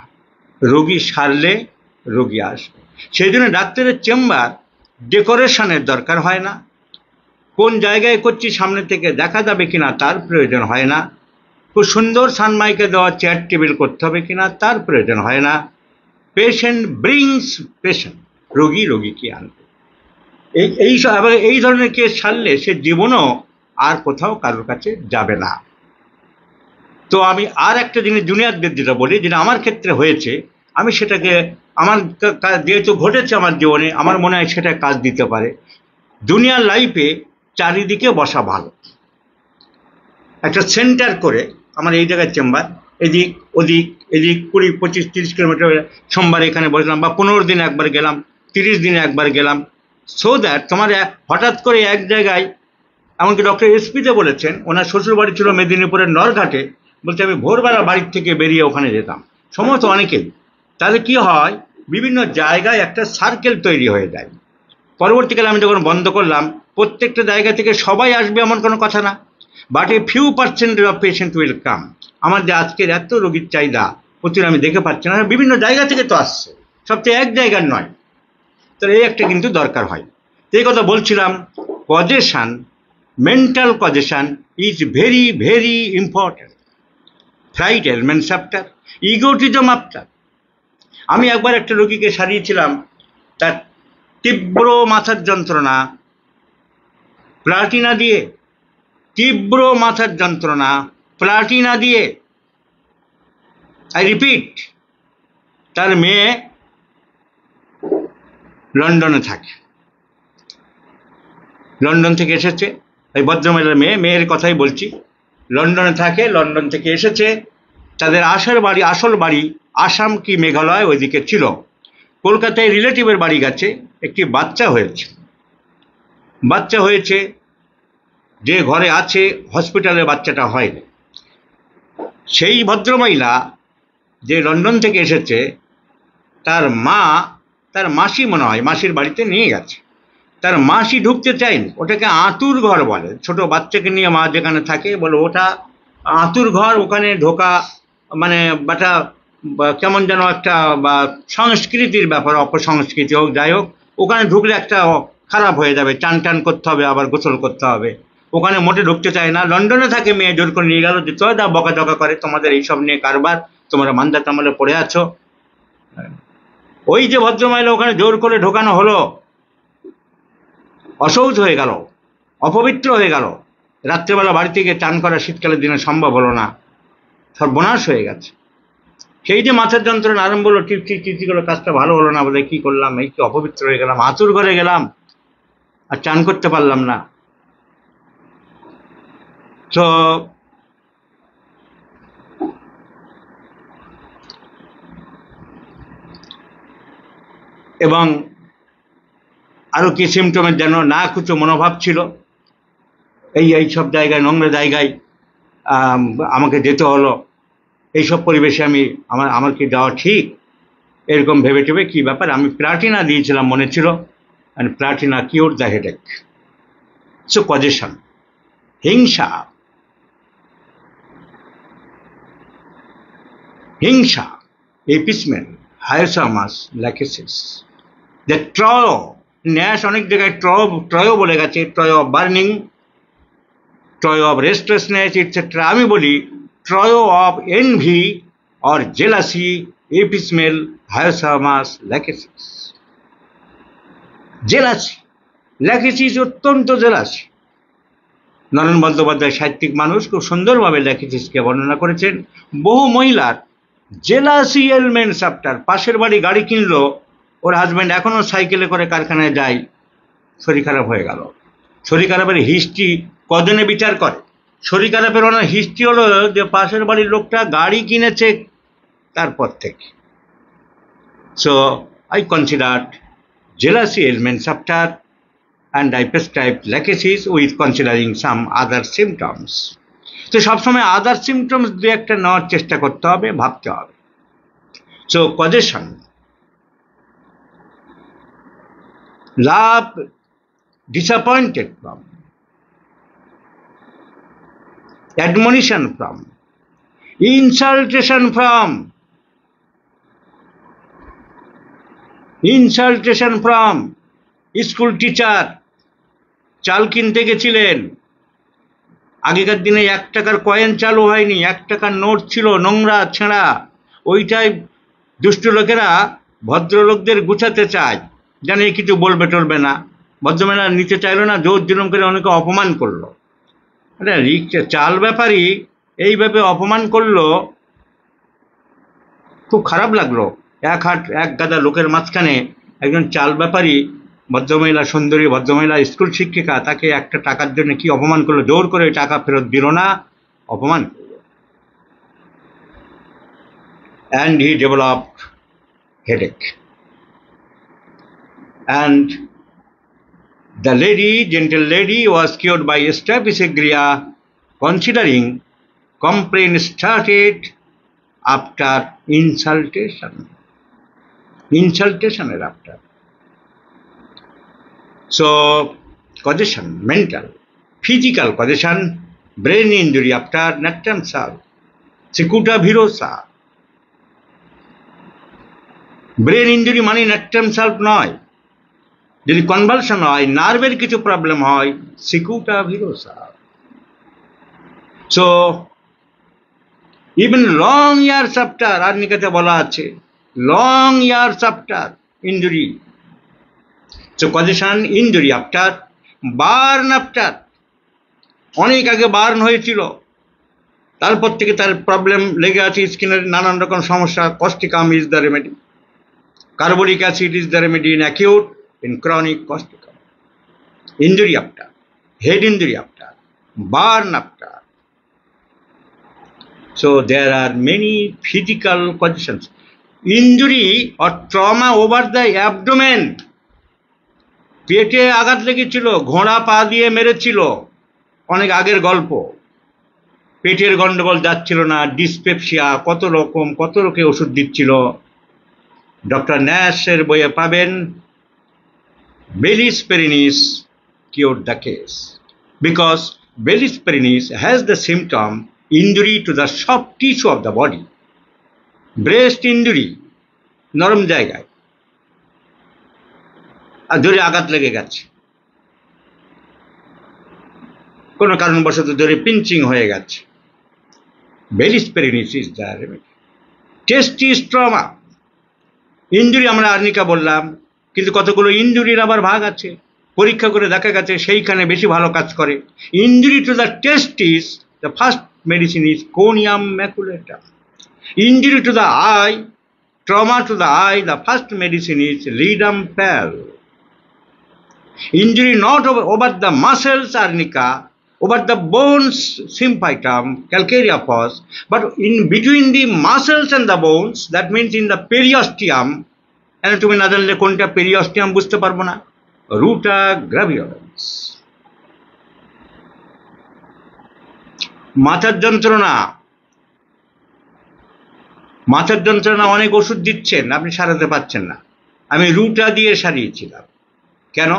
রোগী সারলে রোগী আসবে। সেই জন্য ডাক্তারের চেম্বার ডেকোরেশনের দরকার হয় না। কোন জায়গায় করছি সামনে থেকে দেখা যাবে কিনা তার প্রয়োজন হয় না। খুব সুন্দর সানমাইকে দেওয়া চেয়ার টেবিল করতে হবে কিনা তার প্রয়োজন হয় না। পেশেন্ট ব্রিংস পেশেন্ট, রোগী রোগীকে আনবে। এই ধরনের কেস সারলে সে জীবনও আর কোথাও কারোর কাছে যাবে না। তো আমি আর একটা জিনিস জুনিয়রদের যেটা বলি, যেটা আমার ক্ষেত্রে হয়েছে, আমি সেটাকে, আমার যেহেতু ঘটেছে আমার জীবনে, আমার মনে হয় সেটা কাজ দিতে পারে। জুনিয়র লাইফে চারিদিকে বসা ভালো, একটা সেন্টার করে। আমার এই জায়গায় চেম্বার, এদিক ওদিক, এদিক 20, 25, 30 কিলোমিটার। সোমবার এখানে বসলাম, বা 15 দিনে একবার গেলাম, 30 দিনে একবার গেলাম। সো দ্যাট তোমার হঠাৎ করে এক জায়গায়, এমনকি ডক্টর এসপিতে বলেছেন, ওনার শ্বশুর বাড়ি ছিল মেদিনীপুরের নরঘাটে, বলছে আমি ভোরবেলা বাড়ির থেকে বেরিয়ে ওখানে যেতাম, সমস্ত অনেকেই। তাহলে কি হয়, বিভিন্ন জায়গায় একটা সার্কেল তৈরি হয়ে যায়। পরবর্তীকালে আমি যখন বন্ধ করলাম, প্রত্যেকটা জায়গা থেকে সবাই আসবে এমন কোনো কথা না, but a few percent of patient will come. আমার যে আজকের এত রোগীর চাহিদা প্রচুর, আমি দেখে পাচ্ছি না, বিভিন্ন জায়গা থেকে তো আসছে, সবচেয়ে এক জায়গার নয়। তাহলে এই একটা কিন্তু দরকার হয়। এই কথা বলছিলাম, causation, mental causation is very very important. Fright element chapter, egotism after. আমি একবার একটা রোগীকে সারিয়েছিলাম, তার তীব্র মাথার যন্ত্রণা, প্লাটিনা দিয়ে, তীব্র মাথার যন্ত্রণা প্লাটিনা দিয়ে। আই রিপিট, তার মেয়ে লন্ডনে থাকে। লন্ডন থেকে এসেছে, এই ভদ্রমহিলার মেয়ের কথাই বলছি, লন্ডনে থাকে, লন্ডন থেকে এসেছে, তাদের আসল বাড়ি আসাম কি মেঘালয় ওইদিকে ছিল। কলকাতায় রিলেটিভের বাড়ি গেছে, একটি বাচ্চা হয়েছে, যে ঘরে আছে হসপিটালে বাচ্চাটা হয়নি। সেই ভদ্রমহিলা যে লন্ডন থেকে এসেছে, তার মাসি মনে হয় মাসির বাড়িতে নিয়ে গেছে, তার মাসি ঢুকতে চায়নি, ওটাকে আঁতুর ঘর বলে, ছোট বাচ্চাকে নিয়ে মা যেখানে থাকে বলে ওটা আঁতুর ঘর, ওখানে ঢোকা মানে বাটা কেমন যেন একটা বা সংস্কৃতির ব্যাপার, অপসংস্কৃতি হোক যাই হোক, ওখানে ঢুকলে একটা খারাপ হয়ে যাবে, টান করতে হবে, আবার গোসল করতে হবে, ওখানে মোটে ঢুকতে চায় না। লন্ডনে থাকে, মেয়ে জোর করে নিয়ে গেল, যে চলে দাও, বকাঝকা করে, তোমাদের এইসব নিয়ে কারবার, তোমরা মান্দা তামলে পড়ে আছো। ওই যে ভদ্রমহিলা ওখানে জোর করে ঢোকানো হলো, অসৌচ হয়ে গেল, অপবিত্র হয়ে গেল, রাত্রেবেলা বাড়িতে গিয়ে চান করা শীতকালের দিনে সম্ভব হলো না, সর্বনাশ হয়ে গেছে। সেই যে মাথার যন্ত্রণা আরম্ভ হলো, টিপটি করে, কাজটা ভালো হলো না, বলে কি করলাম, এই কি অপবিত্র হয়ে গেলাম, আতুর ঘরে গেলাম আর চান করতে পারলাম না। তো এবং আরো কি সিমটমের যেন না কুচো মনোভাব ছিল, এই সব জায়গায়, নোংরা জায়গায় আমাকে যেতে হলো, এইসব পরিবেশে আমার কি যাওয়া ঠিক, এরকম ভেবে টেবে কি ব্যাপার, আমি প্লাটিনা দিয়েছিলাম মনে ছিল, and Platina cure the headache. So position, হিংসা, Apis mel, Hyoscyamus, Lachesis, the trio, Nash অনেক জায়গায় ট্রয় বলে গেছে, trio of burning, trio of restlessness etcetera. আমি বলি trio of envy or jealousy, Apis mel, Hyoscyamus, Lachesis. Lachesis অত্যন্ত জেলাসি। নরেন বন্দ্যোপাধ্যায় সাহিত্যিক মানুষ, খুব সুন্দরভাবে ল্যাকেসিসকে বর্ণনা করেছেন। বহু মহিলার জেলাসি এলমেন্টস আফটার, পাশের বাড়ি গাড়ি কিনলো, ওর হাজব্যান্ড এখনো সাইকেলে করে কারখানায় যায়, শরীর খারাপ হয়ে গেল। শরীর খারাপের হিস্ট্রি কজনে বিচার করে? শরীর খারাপের ওনার হিস্ট্রি হলো যে পাশের বাড়ির লোকটা গাড়ি কিনেছে তারপর থেকে। So I considered jealousy ailments after, and I prescribed lachesis with considering some other symptoms. তো সবসময় আদার সিমটমস দু একটা নেওয়ার চেষ্টা করতে হবে, ভাবতে হবে। So causation, love disappointed from, admonition from, insultation from, school teacher. চাল কিনতে গেছিলেন, আগেকার দিনে 1 টাকার কয়েন চালু হয়নি, 1 টাকার নোট ছিল নোংরা ছেঁড়া, ওইটাই দুষ্টু লোকেরা ভদ্রলোকদের গুছাতে চায়, জানে কিছু বলবে টলবে না, ভদ্রমেলা নিতে চাইলো না, জোর জুলুম করে অনেকে অপমান করলো। আরে চাল ব্যাপারী এইভাবে অপমান করলো, খুব খারাপ লাগলো। এক গাদা লোকের মাঝখানে একজন চাল ব্যাপারী, ভদ্রমহিলা, সুন্দরী ভদ্রমহিলা, স্কুল শিক্ষিকা, তাকে একটা টাকার জন্য কি অপমান করলো, জোর করে টাকা ফেরত দিল না, অপমান করলো। And he developed headache. And the gentle lady was cured by Staphysagria, considering complaint started after ইনসাল্টেশনের after. So, causation, mental, physical causation, brain injury after natrem salt, cicuta virosa. Brain injury মানে নাট্রাম salt নয়, যদি convulsion হয়, নার্ভের কিছু problem হয়, Cicuta virosa. So even long years after, আর নিকাতে বলা আছে long years after injury. So causation, injury after, burn after, অনেক আগে বার্ন হয়েছিল, তারপর থেকে তার প্রবলেম লেগে আছে, স্কিনের নানান রকম সমস্যা। Causticum is the remedy, carbolic acid is the remedy in acute, in chronic Causticum. injury after, head injury after, burn after. So there are many physical conditions. Injury or trauma over the abdomen. পেটে আঘাত লেগেছিল, ঘোড়া পা দিয়ে মেরেছিল, অনেক আগের গল্প। পেটের গন্ডগোল যাচ্ছিল না, ডিসপেপসিয়া, কত রকম ওষুধ দিচ্ছিল। ডক্টর ন্যাশের বইয়ে পাবেন Bellis perennis cured the case, because Bellis perennis has the symptom injury to the soft tissue of the body. Breast injury, নরম জায়গায় আর জোরে আঘাত লেগে গেছে, কোনো কারণবশত জোরে পিঞ্চিং হয়ে গেছে। Bellis perennis is the remedy. Testis trauma, injury আমরা আর্নিকা বললাম, কিন্তু কতগুলো ইঞ্জুরির আবার ভাগ আছে, পরীক্ষা করে দেখা গেছে সেইখানে বেশি ভালো কাজ করে। Injury to the testis, the first medicine is conium maculatum. Injury to the eye, trauma to the eye, the first medicine is ledum pal. Injury not over the muscles arnica, over the bones symphytum, calcarea pus, but in between the muscles and the bones, that means in the periosteum. Anatomy না জানলে কোনটা periosteum বুঝতে পারবো না। Ruta graviorans. মাথার যন্ত্রণা অনেক ওষুধ দিচ্ছেন, আপনি সারাতে পারছেন না। আমি রুটা দিয়ে সারিয়েছিলাম। কেন?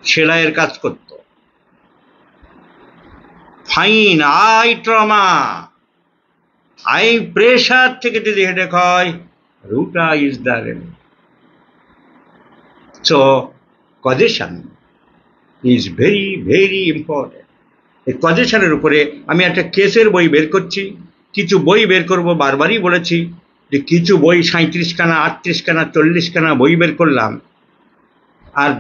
সেলাইয়ের কাজ করত। Fine eye trauma, eye pressure থেকে যদি হেডেক হয়, Ruta is the remedy. So causation is very very important. এই কজেশনের উপরে আমি একটা কেসের বই বের করছি, কিছু বই বের করব, বারবারই বলেছি যে কিছু বই 37 খানা 38 খানা 40 খানা বই বের করলাম, আর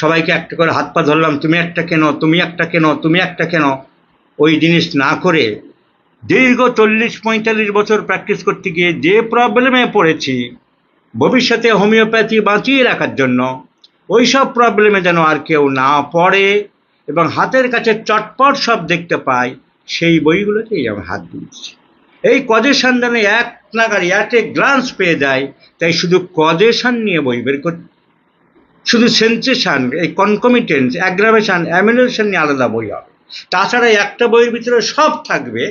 সবাইকে একটা করে হাত পা ধরলাম, তুমি একটা কেন, তুমি একটা কেন, তুমি একটা কেন। ওই জিনিস না করে দীর্ঘ 40-45 বছর প্র্যাকটিস করতে গিয়ে যে প্রবলেমে পড়েছি, ভবিষ্যতে হোমিওপ্যাথি বাঁচিয়ে রাখার জন্য ওই সব প্রবলেমে যেন আর কেউ না পড়ে এবং হাতের কাছে চটপট সব দেখতে পায়, সেই বইগুলোতেই আমি হাত দিচ্ছি। এই কজেশন যেন এক নাগাড়ি অ্যাট এ গ্লান্স পেয়ে যায়, তাই শুধু কজেশন নিয়ে বই বের করি, শুধু সেন্সেশন, এই কনকমিটেন্স, অ্যাগ্রাভেশন, অ্যামিনেশন নিয়ে আলাদা বই হবে। তাছাড়া একটা বইয়ের ভিতরে সব থাকবে,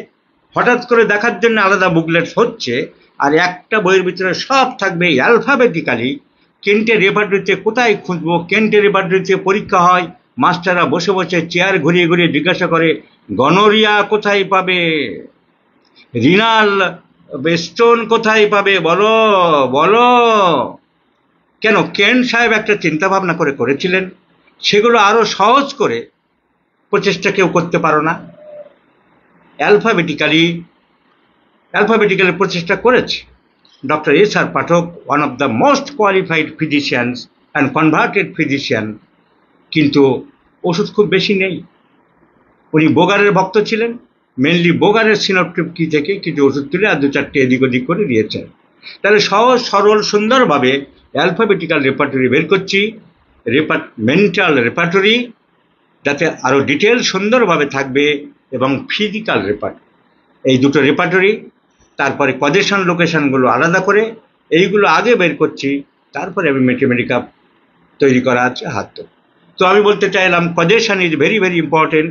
হঠাৎ করে দেখার জন্য আলাদা বুকলেট হচ্ছে, আর একটা বইয়ের ভিতরে সব থাকবে অ্যালফাবেটিক্যালি। কেন্টের রেপার্টরিতে কোথায় খুঁজবো, কেন্টের রেপার্টরিতে পরীক্ষা হয়, মাস্টাররা বসে বসে চেয়ার ঘুরিয়ে ঘুরিয়ে জিজ্ঞাসা করে, গনোরিয়া কোথায় পাবে, রিনাল স্টোন কোথায় পাবে, বলো বলো। কেন? কেন্ট সাহেব একটা চিন্তা ভাবনা করেছিলেন, সেগুলো আরো সহজ করে প্রচেষ্টা কেউ করতে পারো না। অ্যালফাবেটিক্যালি প্রচেষ্টা করেছে doctor S.R.. Pathak, one of the most qualified physicians and converted physician, কিন্তু ওষুধ খুব বেশি নেই। উনি বোগারের ভক্ত ছিলেন, মেনলি বোগারের সিনোপটিক কি থেকে কিছু ওষুধ তুলে আর 2-4টে এদিক ওদিক করে দিয়েছেন। তাহলে সহজ সরল সুন্দরভাবে অ্যালফাবেটিক্যাল রেপার্টরি বের করছি, মেন্টাল রেপার্টরি, যাতে আরও ডিটেল সুন্দরভাবে থাকবে, এবং ফিজিক্যাল রেপার্টরি, এই দুটো রেপার্টরি। তারপরে কজেশন লোকেশনগুলো আলাদা করে এইগুলো আগে বের করছি, তারপরে আমি ম্যাথমেটিকা তৈরি করা আছে হাত। তো আমি বলতে চাইলাম causation is very very important.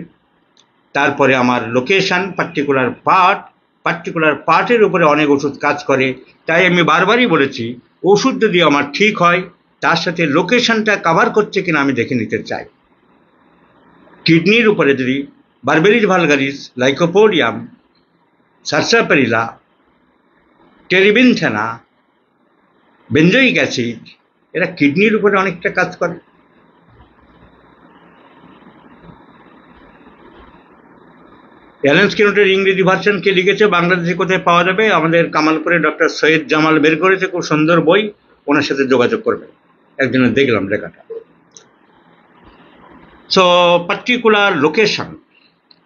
তারপরে আমার লোকেশন, পার্টিকুলার পার্টের উপরে অনেক ওষুধ কাজ করে। তাই আমি বারবারই বলেছি, ওষুধ যদি আমার ঠিক হয়, তার সাথে লোকেশনটা কভার করছে কিনা আমি দেখে নিতে চাই। কিডনির উপরে যদি Berberis vulgaris, Lycopodium, Sarsaparilla, Terebinthina, benzoic acid, এরা কিডনির উপরে অনেকটা কাজ করে। অ্যালেন স্কিনোটের ইংরেজি ভার্সন কে লিখেছে, বাংলাদেশে কোথায় পাওয়া যাবে? আমাদের কামালপুরে ডক্টর সৈয়দ জামাল বের করেছে, খুব সুন্দর বই, ওনার সাথে যোগাযোগ করবে। একজনের দেখলাম লেখাটা। সো পার্টিকুলার লোকেশন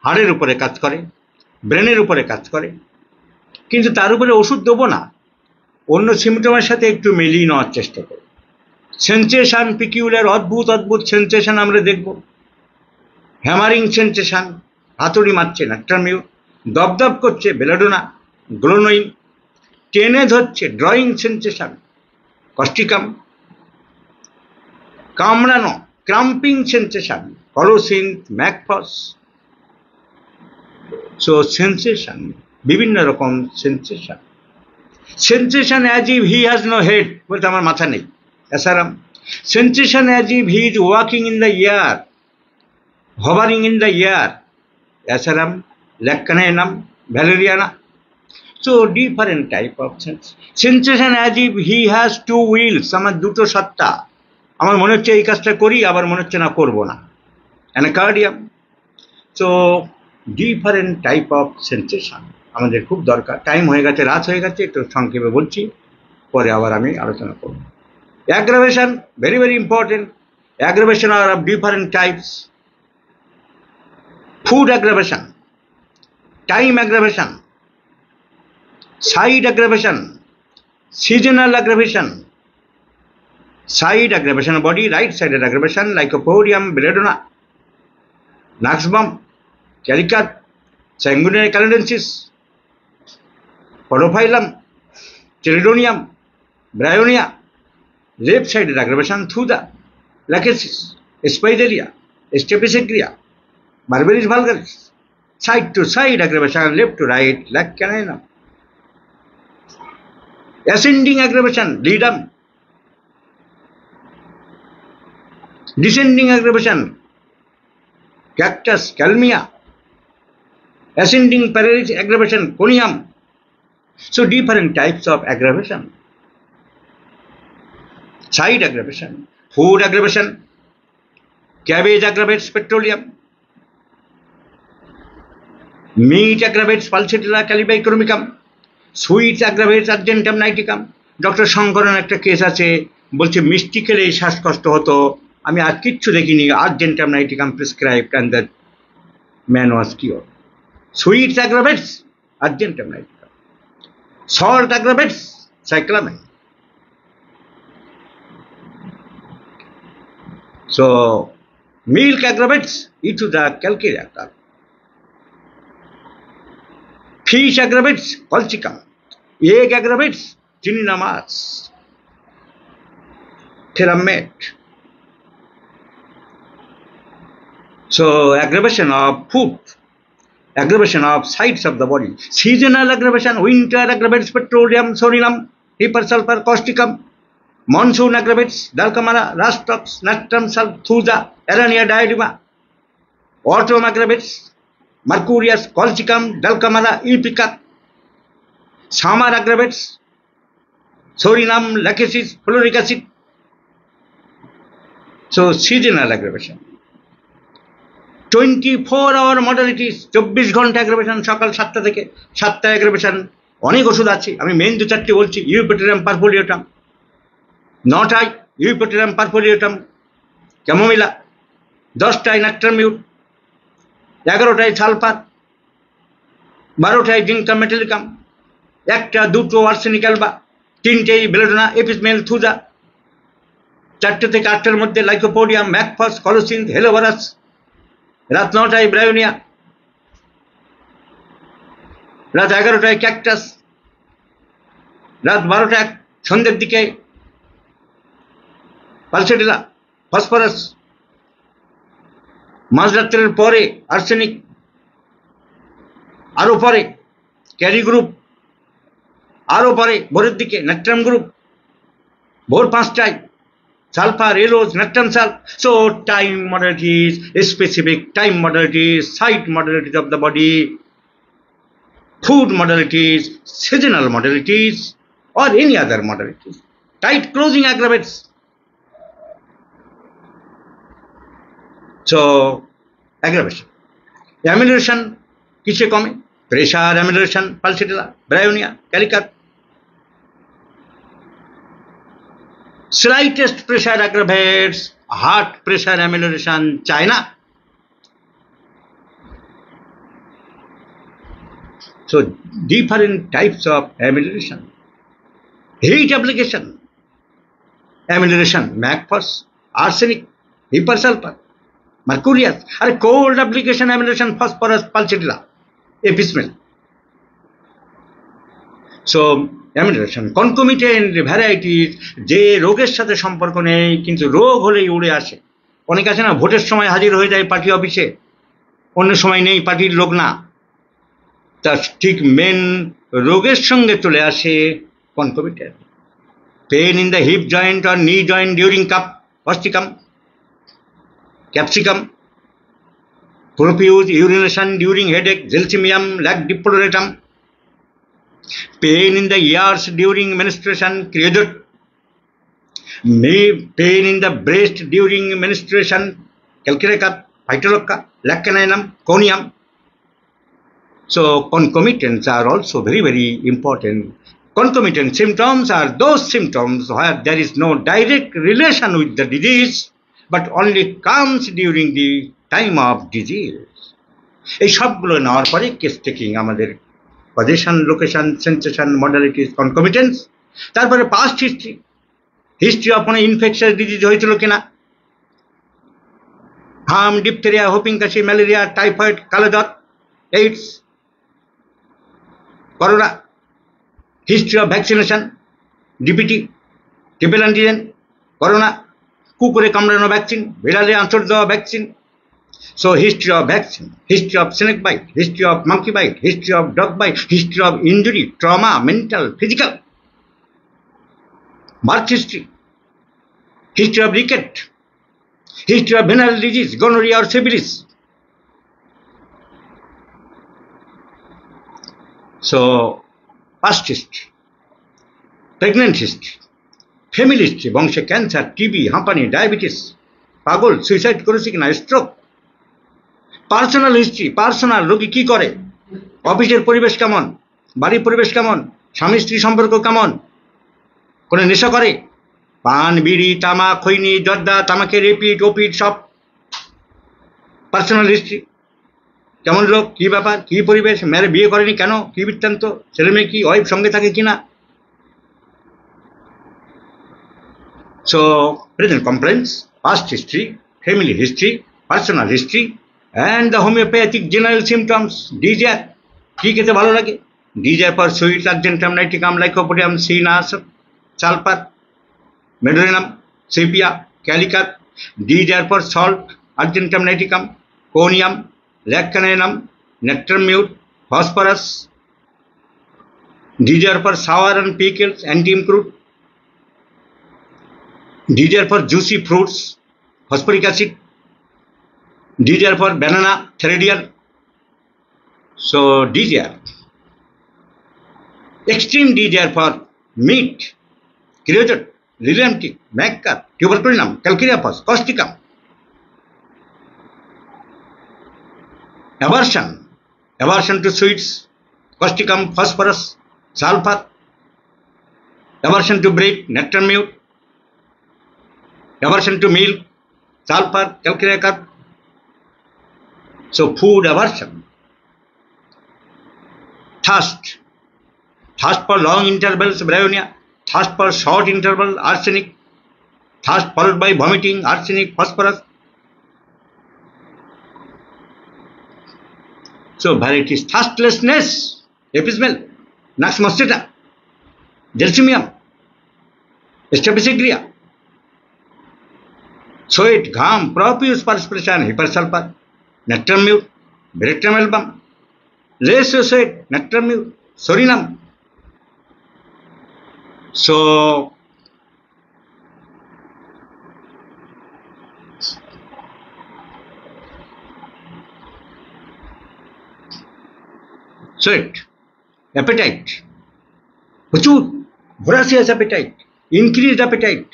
হাড়ের উপরে কাজ করে, ব্রেনের উপরে কাজ করে, কিন্তু তার উপরে ওষুধ দেবো না, অন্য সিমটমের সাথে একটু মিলিয়ে নেওয়ার চেষ্টা করব। সেন্সেশন পিকিউলার, অদ্ভুত অদ্ভুত সেন্সেশন আমরা দেখব। হ্যামারিং সেন্সেশন, হাতুড়ি মারছে নাট্রামিউট, দপদপ করছে বেলাডোনা, গ্লোনোইন, টেনে ধরছে ড্রয়িং সেন্সেশন কস্টিকাম, কামড়ানো cramping sensation Colocynth, Mag phos. So sensation, বিভিন্ন রকম sensation. Sensation as if he has no head, বলতে আমার মাথা নেই, Asarum. Sensation as if he is walking in the air, hovering in the air, Asaram, Laccananum, Valeriana. So different type of sensation as if he has two wheels, আমার দুটো সত্তা, আমার মনে হচ্ছে এই কাজটা করি, আবার মনে হচ্ছে না করবো না, anacardium. So different type of sensation আমাদের খুব দরকার। টাইম হয়ে গেছে, রাত হয়ে গেছে, একটু সংক্ষেপে বলছি, পরে আবার আমি আলোচনা করব। Aggravation, very very important. Aggravation are of different types. Food aggravation, time aggravation, side aggravation, seasonal aggravation, side aggravation of body, right sided aggravation, lycopodium, belladonna, Naxbum, calicut, sanguinary canadensis, podophyllum, chelidonium, bryonia, left sided aggravation, thuda, lachesis, spidelia, staphylococcus, Barberis vulgaris, side to side aggravation, left to right, Laccananum. Ascending aggravation, Lidum. Descending aggravation, Cactus, Calmia. Ascending paralysis aggravation, Conium. So different types of aggravation. Side aggravation, food aggravation, cabbage aggravates petroleum. Meat aggravates Pulsatilla calibricum, sweet aggravates argentum niticum. Doctor Sankaran একটা case আছে, বলছে মিষ্টি খেলে এই শ্বাসকষ্ট হতো, আমি আর কিচ্ছু দেখিনি, Argentum নাইটিকাম prescribed and that man was cure. Sweet aggravates argentum niticum, salt aggravates cyclamen. So milk aggravates Etuda calcareata. Fish aggravates colchicum. Egg aggravates Cinnamas. Theramate. So aggravation of food, aggravation of sides of the body. Seasonal aggravation, winter aggravates petroleum, sorinum, hypersulfur, causticum. Monsoon aggravates Dulcamara, Rastox, Natrum, Thuja, Arania diadema. Autumn aggravates Mercurius, Colchicum, Dulcamara, Ipica. Summer aggravates Sorinum, Lachesis, Fulvuric acid. So seasonal aggravation. 24-hour modalities, 24 ঘন্টা aggravation, সকাল 7টা থেকে 7টা aggravation. অনেক ওষুধ আছে, আমি main 2-4টে বলছি। Eupatorium perfoliatum, 9টায় ইউপেটেরিয়াম পারফোলিয়েটাম ক্যামোমিলা, 10টায় নাট্রামিউট, 11টায় সালফার, 12টায় জিঙ্কাম মেটালিকাম, 1টা 2টো আর্সেনিক অ্যালবা, 3টেই বেলাডোনা, এপিসমেল, থুজা, 4টে থেকে 8টার মধ্যে লাইকোপোডিয়াম, ম্যাকফস, কলোসিন্থ, হেলোভারাস, রাত 9টায় ব্রায়োনিয়া, রাত 11টায় ক্যাকটাস, রাত 12টায় সন্ধ্যের দিকে পালসেটিলা, ফসফরাস, মাঝরাত্রের পরে আর্সেনিক, আরো পরে ক্যারি গ্রুপ, আরো পরে ভোরের দিকে নাট্রাম গ্রুপ, ভোর 5টায় sulphur, Aloes, Natrum sulph. So time modalities, specific time modalities, site modalities of the body, food modalities, seasonal modalities, or any other modalities. Tight closing aggravates. So aggravation. Amelioration কিসে কমে? Pressure amelioration, Pulsatilla, Bryonia, Kali carb. Slightest pressure aggravates heart pressure amelioration, China. So different types of amelioration. Heat application, amelioration, Mag phos, Arsenic, Hepar sulphur, Mercurius, আরে cold application amelioration, phosphorus, Pulsatilla, Apis mel. So amelioration concomitant varieties, যে রোগের সাথে সম্পর্ক নেই কিন্তু রোগ হলেই উড়ে আসে। অনেক আছে না, ভোটের সময় হাজির হয়ে যায় পার্টি অফিসে, অন্য সময় নেই, পার্টির লোক না, তার ঠিক মেন রোগের সঙ্গে চলে আসে concomitant. Pain in the hip joint or knee joint during cough Causticum, Capsicum, profuse urination during headache, Gelsemium, Lac defloratum. Pain in the ears during menstruation, creosote. Pain in the breast during menstruation, calciricum, phytolacca, lacanum, conium. So concomitants are also very, very important. Concomitant symptoms are those symptoms where there is no direct relation with the disease, but only comes during the time of disease. এই সবগুলো নেওয়ার পরে case taking আমাদের position, location, sensation, modalities, concomitance. তারপরে past history, history of কোনো infectious disease হয়েছিল কিনা, হাম, ডিপথেরিয়া, হোপিং কাশি, ম্যালেরিয়া, টাইফয়েড, কালোজ্বর, AIDS, corona. History of vaccination, DPT, triple antigen, corona, কুকুরে কামড়ানো ভ্যাকসিন, বিড়ালে আঁচড় দেওয়া vaccine. So history of vaccine, history of snake bite, history of monkey bite, history of dog bite, history of injury, trauma, mental, physical, birth history, history of ricket, history of venereal disease, gonorrhea or syphilis. So past history, pregnant history, family history, বংশে cancer, TB, হাঁপানি, diabetes, পাগল, suicide করেছে কিনা, stroke. Personal history, personal, রোগী কি করে, অফিসের পরিবেশ কেমন, বাড়ির পরিবেশ কেমন, স্বামী স্ত্রী সম্পর্ক কেমন, কোনো নেশা করে, পান, বিড়ি, তামাক, খৈনি, জর্দা, তামাকের রিপিট, ওপিট, সব পার্সোনাল হিস্ট্রি। কেমন লোক, কী ব্যাপার, কী পরিবেশ, মেরে বিয়ে করেনি কেন, কী বৃত্তান্ত, ছেলে মেয়ে কি, ওয়াইফ সঙ্গে থাকে কিনা। So present complaints, past history, family history, personal history, and the homeopathic general symptoms. Desire, কি খেতে ভালো লাগে, desire for sweet, Argentum, nitricum, Lycopodium, Cina, sulphur, Medorrhinum, Sepia, Kali carb. Desire for salt, Argentum, nitricum, Conium, Lac caninum, Natrum mur, phosphorus. Desire for sour and pickles, anti-imcrude. Desire for juicy fruits, phosphoric acid. Desire for banana, theridial. So desire, extreme desire for meat, creosote, liliantic, macca, tuberculinum, calcareous, causticum. Aversion, aversion to sweets, causticum, phosphorus, sulfur. Aversion to bread, nectarmute. Aversion to milk, sulfur, calcareous. So food aversion. Thirst, thirst for long intervals, bryonia, thirst for short interval, arsenic, thirst followed by vomiting, arsenic, phosphorus. So varieties, thirstlessness, epismel, Nux mosquita, Gelsemium, Strepsirrhea. Sweat, gham, profuse perspiration, hypersulfur, nectarmute, Bertram album, less sweat, nectarmute, sorinum. So sweat, appetite, প্রচুর voracious appetite, increased appetite,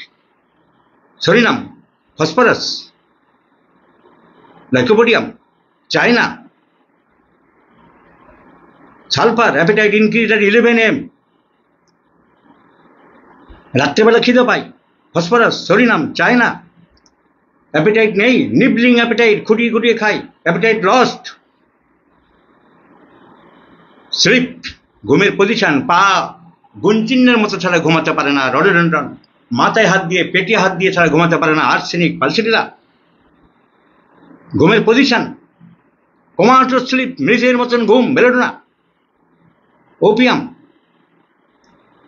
sorinum, phosphorus, lycopodium, China, sulfur, appetite increased at 11 am. রাত্রেবেলা খিদে পাই, phosphorus, psorinum, China. Appetite নেই, নিবলিং appetite, খুঁটিয়ে খুঁটিয়ে খাই, appetite lost. Slip, ঘুমের position, পা গুণচিহ্নের মতো ছাড়া ঘুমাতে পারে না, রডোডেন্ড্রন, মাথায় হাত দিয়ে পেটে হাত দিয়ে ছাড়া ঘুমাতে পারে না আর্সেনিক পালসিটিরা। ঘুমের পজিশন কোমাটো স্লিপ, মৃতের মতন ঘুম, বেরোনো না। ওপিয়াম,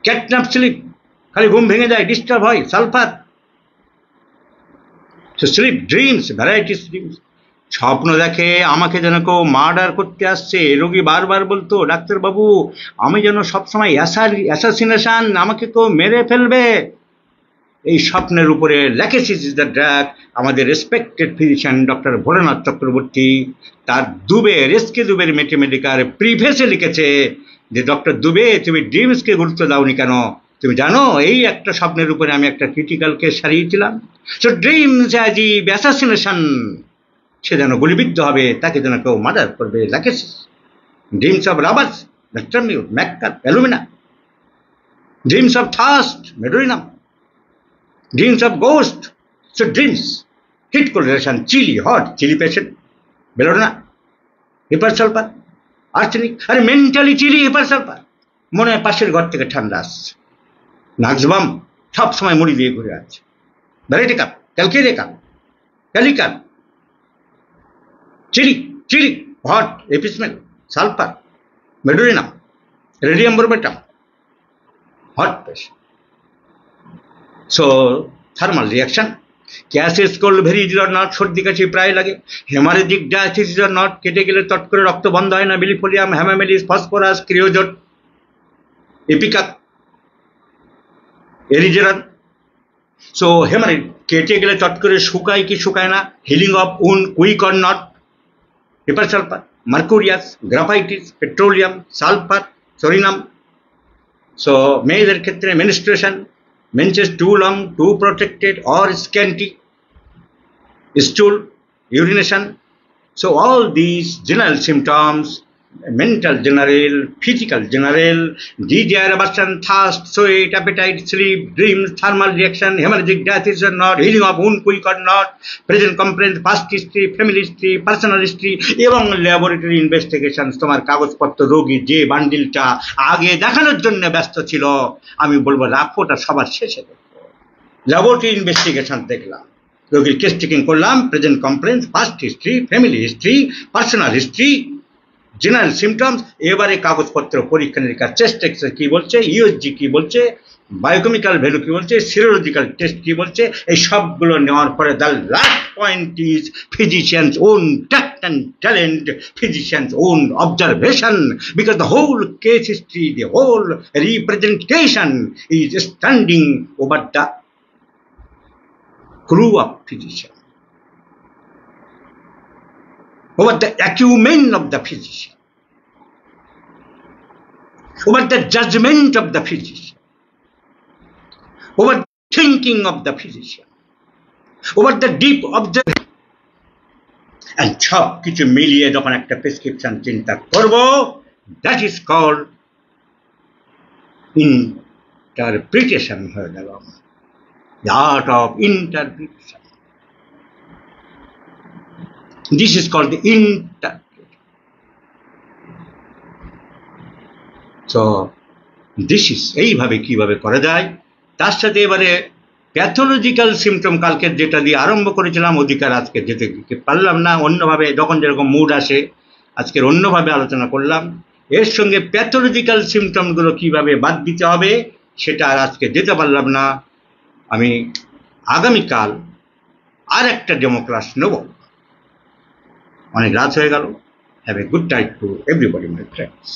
ক্যাটনাপ স্লিপ, খালি ঘুম ভেঙে যায়, ডিস্টার্ব হয়, sulphur. Sleep dreams, varieties dreams, স্বপ্ন দেখে আমাকে যেন কেউ মার্ডার করতে আসছে। রোগী বারবার বলতো, ডাক্তারবাবু আমি যেন সবসময় অ্যাসাসিনেশন, আমাকে কেউ মেরে ফেলবে। এই স্বপ্নের উপরে ল্যাকেসিস ইজ দ্য ড্রাগ। আমাদের respected physician doctor Bholenath Chakraborty তার রেস্কে দুবের ম্যাথমেটিকার প্রিফেসে লিখেছে যে ডক্টর দুবে তুমি ড্রিমসকে গুরুত্ব দাওনি কেন? তুমি জানো এই একটা স্বপ্নের উপরে আমি একটা ক্রিটিক্যাল কেস সারিয়েছিলাম। So dreams as if assassination, সে যেন গুলিবিদ্ধ হবে, তাকে যেন কেউ মার্ডার করবে, Lachesis. Dreams of robbers, Natrum mur, Mag carb, Alumina. Dreams of thirst, Medorrhinum. Dreams of ghost. So dreams, heat correlation, chilly, hot, chilly patient, বেরোনা, হিপার সালফার, আর্সেনিক। আরে মেন্টালি চিলি, হিপার সালফার, মনে হয় পাশের ঘর থেকে ঠান্ডা আসছে। নাক্সবাম সব সময় মুড়ি দিয়ে ঘুরে আছে। ভ্যারাইটিকাম, Calcarea carb, Kali carb, chilly, chilly, hot, Apis mel, sulphur, Medorrhinum, Radium bromatum, hot patient. So thermal reaction, গ্যাসেস কোল্ড ভেরি ইজ নট, সর্দি কাশি প্রায় লাগে। হেমারেজিক ডায়াথিস ইজ নট, কেটে গেলে তট করে রক্ত বন্ধ হয় না। বিলিফোলিয়াম, hamamelis, phosphorus, creosote, এপিকাক, এরিজেরান। So haemorrhage কেটে গেলে তট করে শুকায় কি শুকায় না। হিলিং অফ উন quick or not, hepar sulphur, Mercurius, graphites, petroleum, sulphur, psorinum. So মেয়েদের ক্ষেত্রে menstruation, menses too long, too protected or scanty, stool, urination. So all these general symptoms, mental general, physical general, desire, aversion, thirst, sweat, appetite, sleep, dreams, thermal reaction, hemorrhagic death is or not, healing of wound quick or not, present complaint, past history, family history, personal history, এবং laboratory investigation. তোমার কাগজপত্র রোগী যে বান্ডিলটা আগে দেখানোর জন্য ব্যস্ত ছিল, আমি বলবো রাখোটা সবার শেষে দেখো। ল্যাবরেটরি ইনভেস্টিগেশন দেখলাম, রোগীর কেস টেকিং করলাম, present complaint, past history, family history, personal history, general symptoms. এবারে কাগজপত্র পরীক্ষা নিরীক্ষা, চেস্ট এক্সরে কি বলছে, ইউএসজি কি বলছে, বায়োকেমিক্যাল ভ্যালু কি বলছে, সিরোলজিক্যাল টেস্ট কি বলছে, এই সবগুলো নেওয়ার পরে the last point is physician's own tact and talent, physician's own observation, because the whole case history, the whole representation is standing over the crew of physician, over the acumen of the physician, over the judgment of the physician, over the thinking of the physician, over the deep observation, and সব কিছু মিলিয়ে যখন একটা prescription চিন্তা করব, that is called interpretation হয়ে গেল। The art of interpretation. This is called the interpretation. So, this is এইভাবে কিভাবে করা যায়। তার সাথে এবারে প্যাথোলজিক্যাল সিমটম কালকের যেটা দিয়ে আরম্ভ করেছিলাম, অধিকার আজকে যেতে পারলাম না, অন্যভাবে যখন যেরকম মুড আসে আজকের অন্যভাবে আলোচনা করলাম। এর সঙ্গে প্যাথোলজিক্যাল সিমটমগুলো কিভাবে বাদ দিতে হবে সেটা আর আজকে যেতে পারলাম না। আমি আগামীকাল আর একটা ডেমো ক্লাস নেব। অনেক রাত হয়ে গেল। Have a good night to everybody my friends.